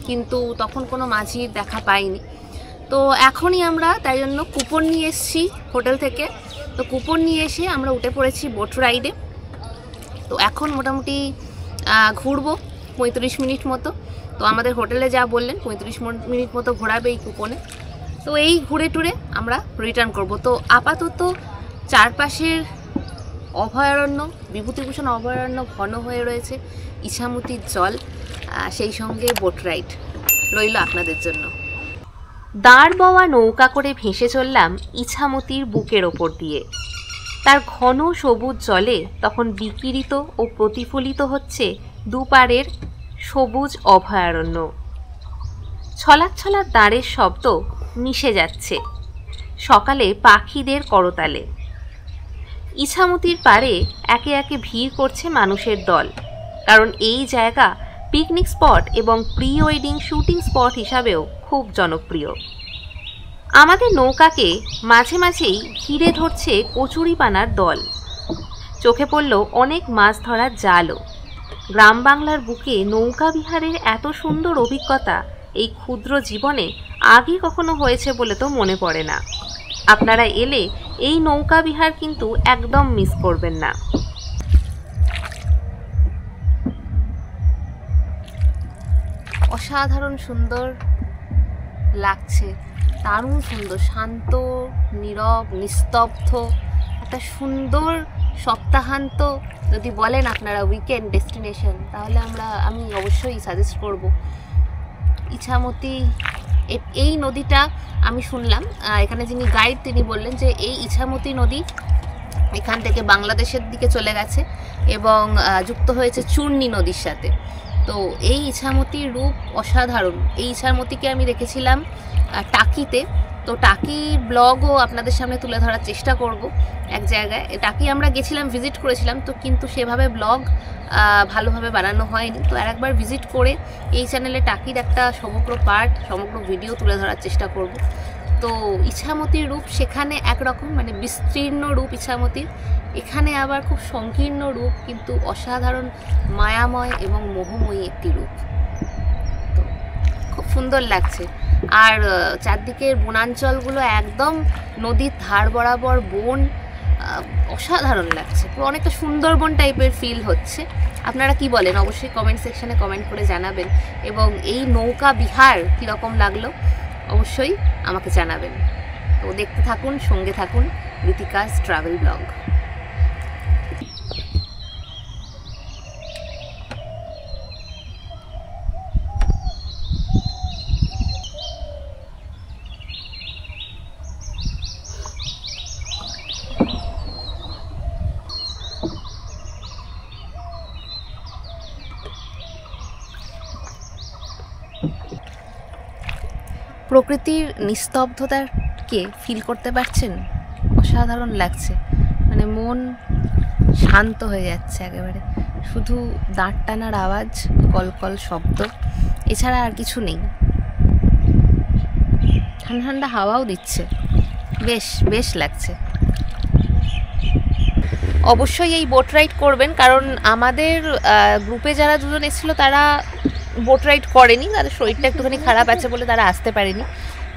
কিন্তু তখন কোনো মাঝির দেখা পাইনি। তো এখনই আমরা তাই জন্য কুপন নিয়ে এসেছি হোটেল থেকে। তো কুপন নিয়ে এসে আমরা উঠে পড়েছি বোট রাইডে। তো এখন মোটামুটি ঘুরবো 35 মিনিট মতো। তো আমাদের হোটেলে যা বললেন 35 মিনিট মতো ঘোরাবে এই কুপনে। তো এই ঘুরে টুরে আমরা রিটার্ন করব। তো আপাতত চারপাশের অভয়ারণ্য, বিভূতিভূষণ অভয়ারণ্য ঘন হয়ে রয়েছে, ইছামতির জল, সেই সঙ্গে বোট রাইড রইল আপনাদের জন্য। দাঁড় বওয়া নৌকা করে ভেসে চললাম ইছামতির বুকের ওপর দিয়ে। তার ঘন সবুজ জলে তখন বিকিরিত ও প্রতিফলিত হচ্ছে দুপারের সবুজ অভয়ারণ্য। ছলাৎ ছলাৎ দাঁড়ের শব্দ মিশে যাচ্ছে সকালে পাখিদের করতালে। ইছামতির পাড়ে একে একে ভিড় করছে মানুষের দল, কারণ এই জায়গা পিকনিক স্পট এবং প্রি ওয়েডিং শুটিং স্পট হিসাবেও খুব জনপ্রিয়। আমাদের নৌকাকে মাঝে মাঝেই ঘিরে ধরছে কচুরিপানার দল। চোখে পড়ল অনেক মাছ ধরার জালও। গ্রাম বাংলার বুকে নৌকা বিহারের এত সুন্দর অভিজ্ঞতা এই ক্ষুদ্র জীবনে আগে কখনো হয়েছে বলে তো মনে পড়ে না। আপনারা এলে এই নৌকা বিহার কিন্তু একদম মিস করবেন না। অসাধারণ সুন্দর লাগছে, দারুণ সুন্দর, শান্ত, নীরব, নিস্তব্ধ একটা সুন্দর সপ্তাহান্ত। যদি বলেন আপনারা উইকেন্ড ডেস্টিনেশন, তাহলে আমি অবশ্যই সাজেস্ট করব ইছামতি। এই নদীটা আমি শুনলাম, এখানে যিনি গাইড তিনি বললেন যে এই ইছামতি নদী এখান থেকে বাংলাদেশের দিকে চলে গেছে এবং যুক্ত হয়েছে চূর্ণী নদীর সাথে। তো এই ইছামতির রূপ অসাধারণ। এই ইছামতিকে আমি দেখেছিলাম টাকিতে, তো টাকির ব্লগও আপনাদের সামনে তুলে ধরার চেষ্টা করব এক জায়গায়। টাকি আমরা গেছিলাম, ভিজিট করেছিলাম, তো কিন্তু সেভাবে ব্লগ ভালোভাবে বানানো হয়নি। তো আর একবার ভিজিট করে এই চ্যানেলে টাকির একটা সমগ্র পার্ট, সমগ্র ভিডিও তুলে ধরার চেষ্টা করব। তো ইছামতির রূপ সেখানে একরকম, মানে বিস্তীর্ণ রূপ ইছামতির, এখানে আবার খুব সংকীর্ণ রূপ, কিন্তু অসাধারণ মায়াময় এবং মোহময়ী একটি রূপ। তো খুব সুন্দর লাগছে। আর চারদিকের বনাঞ্চলগুলো একদম নদীর ধার বরাবর বন, অসাধারণ লাগছে, পুরো অনেকটা সুন্দরবন টাইপের ফিল হচ্ছে। আপনারা কি বলেন অবশ্যই কমেন্ট সেকশনে কমেন্ট করে জানাবেন, এবং এই নৌকা বিহার কীরকম লাগলো অবশ্যই আমাকে জানাবেন। তো দেখতে থাকুন, সঙ্গে থাকুন ঋতিকাস ট্রাভেল ব্লগ। প্রকৃতির নিস্তব্ধতাকে ফিল করতে পারছেন? অসাধারণ লাগছে, মানে মন শান্ত হয়ে যাচ্ছে একেবারে। শুধু দাঁড় টানার আওয়াজ, কলকল শব্দ, এছাড়া আর কিছু নেই। ঠান্ডা ঠান্ডা হাওয়াও দিচ্ছে, বেশ লাগছে। অবশ্যই এই বোট রাইড করবেন, কারণ আমাদের গ্রুপে যারা দুজন এসেছিলো তারা বোট রাইড করেনি, তাদের শরীরটা একটুখানি খারাপ আছে বলে তারা আসতে পারেনি।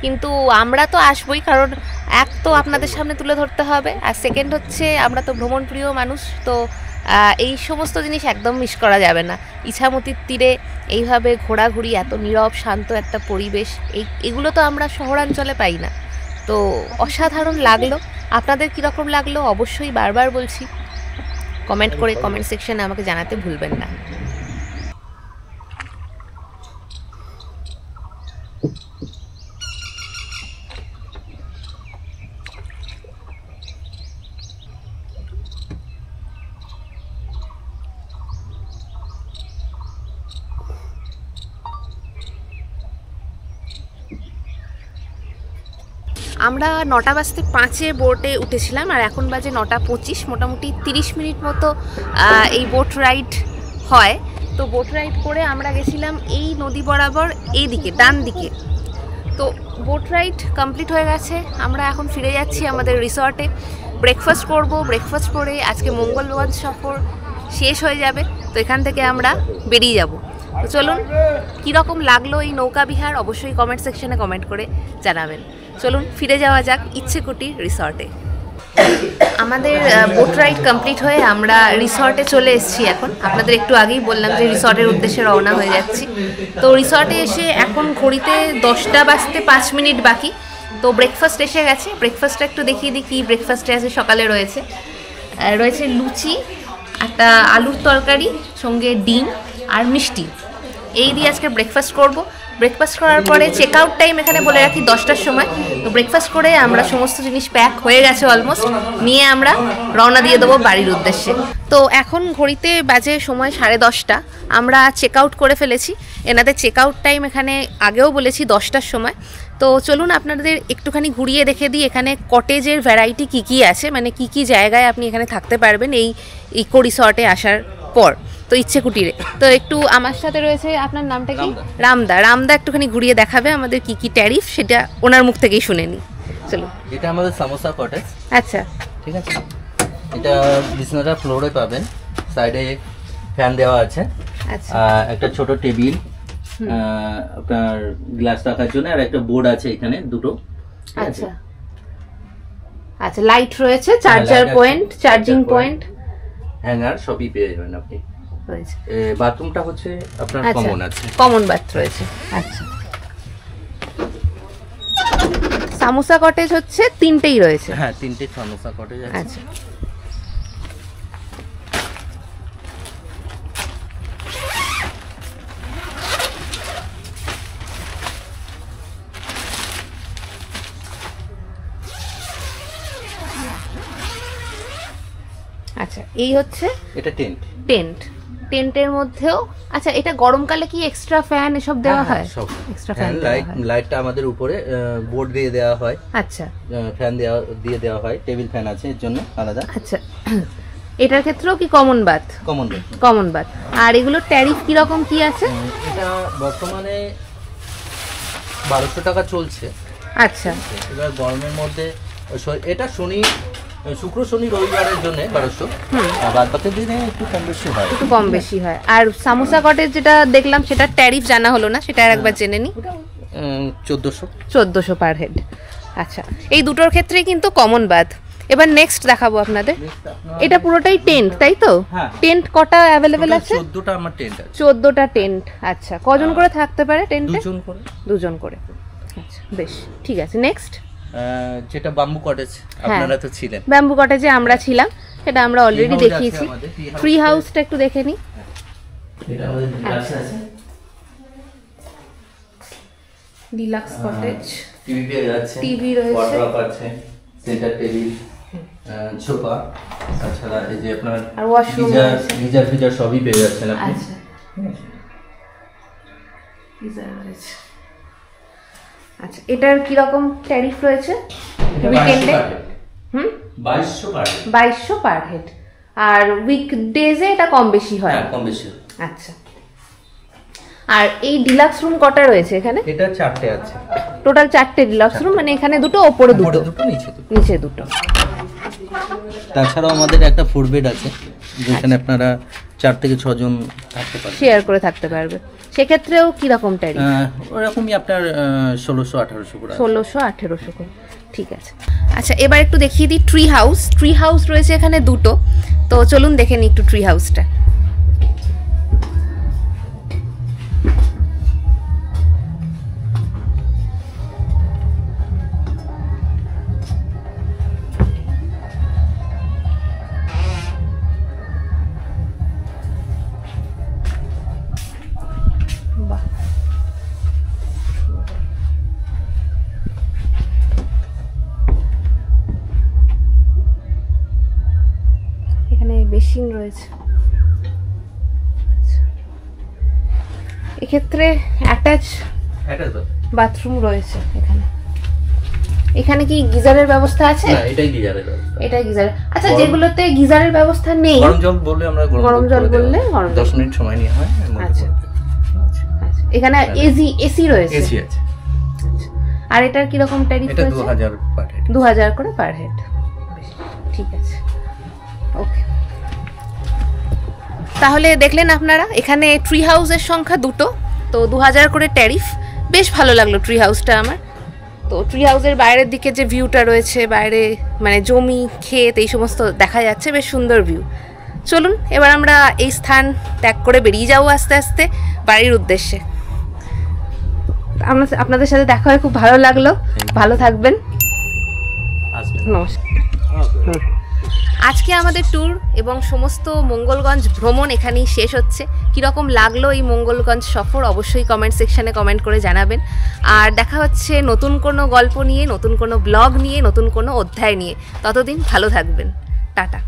কিন্তু আমরা তো আসবোই, কারণ এক তো আপনাদের সামনে তুলে ধরতে হবে, আর সেকেন্ড হচ্ছে আমরা তো ভ্রমণপ্রিয় মানুষ, তো এই সমস্ত জিনিস একদম মিস করা যাবে না। ইছামতির তীরে এইভাবে ঘোরাঘুরি, এত নীরব শান্ত একটা পরিবেশ, এগুলো তো আমরা শহরাঞ্চলে পাই না। তো অসাধারণ লাগলো। আপনাদের কীরকম লাগলো অবশ্যই বারবার বলছি কমেন্ট করে কমেন্ট সেকশনে আমাকে জানাতে ভুলবেন না। আমরা 9:05 বোটে উঠেছিলাম, আর এখন বাজে 9:25, মোটামুটি 30 মিনিট মতো এই বোট রাইড হয়। তো বোট রাইড করে আমরা গেছিলাম এই নদী বরাবর, এই দিকে ডান দিকে। তো বোট রাইড কমপ্লিট হয়ে গেছে, আমরা এখন ফিরে যাচ্ছি আমাদের রিসর্টে। ব্রেকফাস্ট করব, ব্রেকফাস্ট করে আজকে মঙ্গলগঞ্জ সফর শেষ হয়ে যাবে। তো এখান থেকে আমরা বেরিয়ে যাব। তো চলুন, কীরকম লাগলো এই নৌকা বিহার অবশ্যই কমেন্ট সেকশনে কমেন্ট করে জানাবেন। চলুন ফিরে যাওয়া যাক ইচ্ছেকুটি রিসর্টে। আমাদের বোট রাইড কমপ্লিট হয়ে আমরা রিসর্টে চলে এসেছি। এখন আপনাদের একটু আগেই বললাম যে রিসর্টের উদ্দেশ্যে রওনা হয়ে যাচ্ছি। তো রিসর্টে এসে এখন ঘড়িতে 10:05 বাকি। তো ব্রেকফাস্ট এসে গেছে, ব্রেকফাস্টটা একটু দেখিয়ে দিই কী ব্রেকফাস্টে আছে। সকালে রয়েছে লুচি, একটা আলুর তরকারি, সঙ্গে ডিম আর মিষ্টি। এই দিয়ে আজকে ব্রেকফাস্ট করব। ব্রেকফাস্ট করার পরে চেক আউট টাইম এখানে বলে রাখি 10টার সময়। তো ব্রেকফাস্ট করে আমরা সমস্ত জিনিস প্যাক হয়ে গেছে অলমোস্ট, নিয়ে আমরা রওনা দিয়ে দেবো বাড়ির উদ্দেশ্যে। তো এখন ঘড়িতে বাজে সময় 10:30। আমরা চেক আউট করে ফেলেছি। এনাদের চেক আউট টাইম এখানে আগেও বলেছি 10টার সময়। তো চলুন আপনাদের একটুখানি ঘুরিয়ে দেখে দিই এখানে কটেজের ভ্যারাইটি কী কী আছে, মানে কী কী জায়গায় আপনি এখানে থাকতে পারবেন এই ইকো রিসর্টে আসার পর, তো ইচ্ছে কুটিরে। তো একটু আমার সাথে রয়েছে, আপনার নামটা কি? রামদা একটুখানি ঘুরিয়ে দেখাবে আমাদের কি কি ট্যারিফ, সেটা ওনার মুখ থেকেই শুনে নিই। চলুন। এটা আমাদের সামোসা কটেজ। আচ্ছা, ঠিক আছে। এটা বিছনাটা ফ্লোরে পাবেন, সাইডে ফ্যান দেওয়া আছে, আচ্ছা, একটা ছোট টেবিল আপনার গ্লাস রাখার জন্য, আর একটা বোর্ড আছে এখানে দুটো। আচ্ছা আচ্ছা, লাইট রয়েছে, charger point, charging point, hanger সবই পেয়ে যাবেন আপনি। বাথরুমটা হচ্ছে আপনার কমন আছে, কমন বাথ রয়েছে। আচ্ছা, সামোসা কটেজ হচ্ছে 3টেই রয়েছে। হ্যাঁ, 3টে সামোসা কটেজ আছে। আচ্ছা, আচ্ছা, এই হচ্ছে এটা টেন্টের মধ্যেও। আচ্ছা, এটা গরমকালে কি এক্সট্রা ফ্যান এসব দেওয়া হয়? সব এক্সট্রা ফ্যান, লাইটটা আমাদের উপরে বোর্ড দিয়ে দেওয়া হয়। আচ্ছা, ফ্যান দিয়ে দেওয়া হয়, টেবিল ফ্যান আছে এর জন্য আলাদা। আচ্ছা, এটার ক্ষেত্রেও কি কমন বাথ? আর এগুলোর ট্যারিফ কি রকম কি আছে? এটা বর্তমানে 1200 টাকা চলছে। আচ্ছা, এবার গরমের মধ্যে এটা শুক্র শনি রবিবারের জন্য 1200, আর বাদ বাকি দিনে একটু কম বেশি হয়। আর সামোসা কটেজ যেটা দেখলাম সেটার ট্যারিফ জানা হলো না, সেটা আরেকবার জেনে নিই। 1400 পার হেড। আচ্ছা, এই দুটোর ক্ষেত্রেই কিন্তু কমন বাথ। এবার নেক্সট দেখাবো আপনাদের। এটা পুরোটাই টেন্ট, তাই তো? টেন্ট কটা অ্যাভেলেবেল আছে? 14টা আমার টেন্ট আছে। 14টা টেন্ট। আচ্ছা, কজন করে থাকতে পারে টেন্টে? 2জন করে। আচ্ছা, বেশ, ঠিক আছে। নেক্সট যেটা বাম্বু কটেজ, আপনারা তো ছিলেন। বাম্বু কটেজে আমরা ছিলাম, সেটা আমরা অলরেডি দেখিয়েছি। ট্রি হাউসটা একটু দেখে নিই। এটা আমাদের ডিলাক্স আছে, ডিলাক্স কটেজ। টিভি পেয়ে যাচ্ছে, টিভি রয়েছে, ওয়ার্ডরোব আছে, সেন্টার টেবিল, সোফা, তাছাড়া এই যে আপনার আর ওয়াশরুম আছে, গিজার সবই পেয়ে যাচ্ছেন আপনি। আচ্ছা, গিজার রয়েছে। আচ্ছা, এটার কি রকম ট্যারিফ রয়েছে উইকেন্ডে? 2200 পার হেড। আর উইকডেজে এটা কম বেশি হয়? হ্যাঁ, কম বেশি। আচ্ছা, আর এই ডিলাক্স রুম কটা রয়েছে এখানে? এটা 4টে আছে, টোটাল 4টে ডিলাক্স রুম, মানে এখানে দুটো, ওপরে দুটো, নিচে দুটো। তাছাড়াও আমাদের একটা 4 বেড আছে, যেখানে আপনারা 4 থেকে 6 জন থাকতে পারবেন, শেয়ার করে থাকতে পারবে। সেক্ষেত্রেও কি রকম ট্যারিফ? ওরকমই আপনার 1600-1800 করে। 1600-1800 করে, ঠিক আছে। আচ্ছা, এবার একটু দেখিয়ে দিই ট্রি হাউস রয়েছে এখানে দুটো। তো চলুন দেখে নিই একটু ট্রি হাউসটা। বেসিন রয়েছে, এক্ষেত্রে অ্যাটাচ বাথরুম রয়েছে এখানে। এখানে কি গিজারের ব্যবস্থা আছে? না, এটাই গিজারের ব্যবস্থা। এটাই গিজার। আচ্ছা, যেগুলোতে গিজারের ব্যবস্থা নেই, গরম জল বললে আমরা গরম জল বললে 10 মিনিট সময় নিয়ে হয়। আচ্ছা, এখানে এসি রয়েছে, এসি আছে। আর এটার কি রকম ট্যারিফ রয়েছে? 2000 পার হেড। 2000 করে পার হেড, ঠিক আছে, ওকে। তাহলে দেখলেন আপনারা, এখানে ট্রি হাউসের সংখ্যা দুটো, তো 2000 করে ট্যারিফ। বেশ ভালো লাগলো ট্রি হাউসটা আমার। তো ট্রি হাউসের বাইরের দিকে যে ভিউটা রয়েছে, বাইরে মানে জমি, ক্ষেত, এই সমস্ত দেখা যাচ্ছে, বেশ সুন্দর ভিউ। চলুন এবার আমরা এই স্থান ত্যাগ করে বেরিয়ে যাবো আস্তে আস্তে বাড়ির উদ্দেশ্যে। আপনাদের সাথে দেখা হয়ে খুব ভালো লাগলো, ভালো থাকবেন, নমস্কার। আজকে আমাদের ট্যুর এবং সমস্ত মঙ্গলগঞ্জ ভ্রমণ এখানেই শেষ হচ্ছে। কীরকম লাগলো এই মঙ্গলগঞ্জ সফর অবশ্যই কমেন্ট সেকশানে কমেন্ট করে জানাবেন। আর দেখা হচ্ছে নতুন কোনো গল্প নিয়ে, নতুন কোনো ব্লগ নিয়ে, নতুন কোনো অধ্যায় নিয়ে। ততদিন ভালো থাকবেন। টাটা।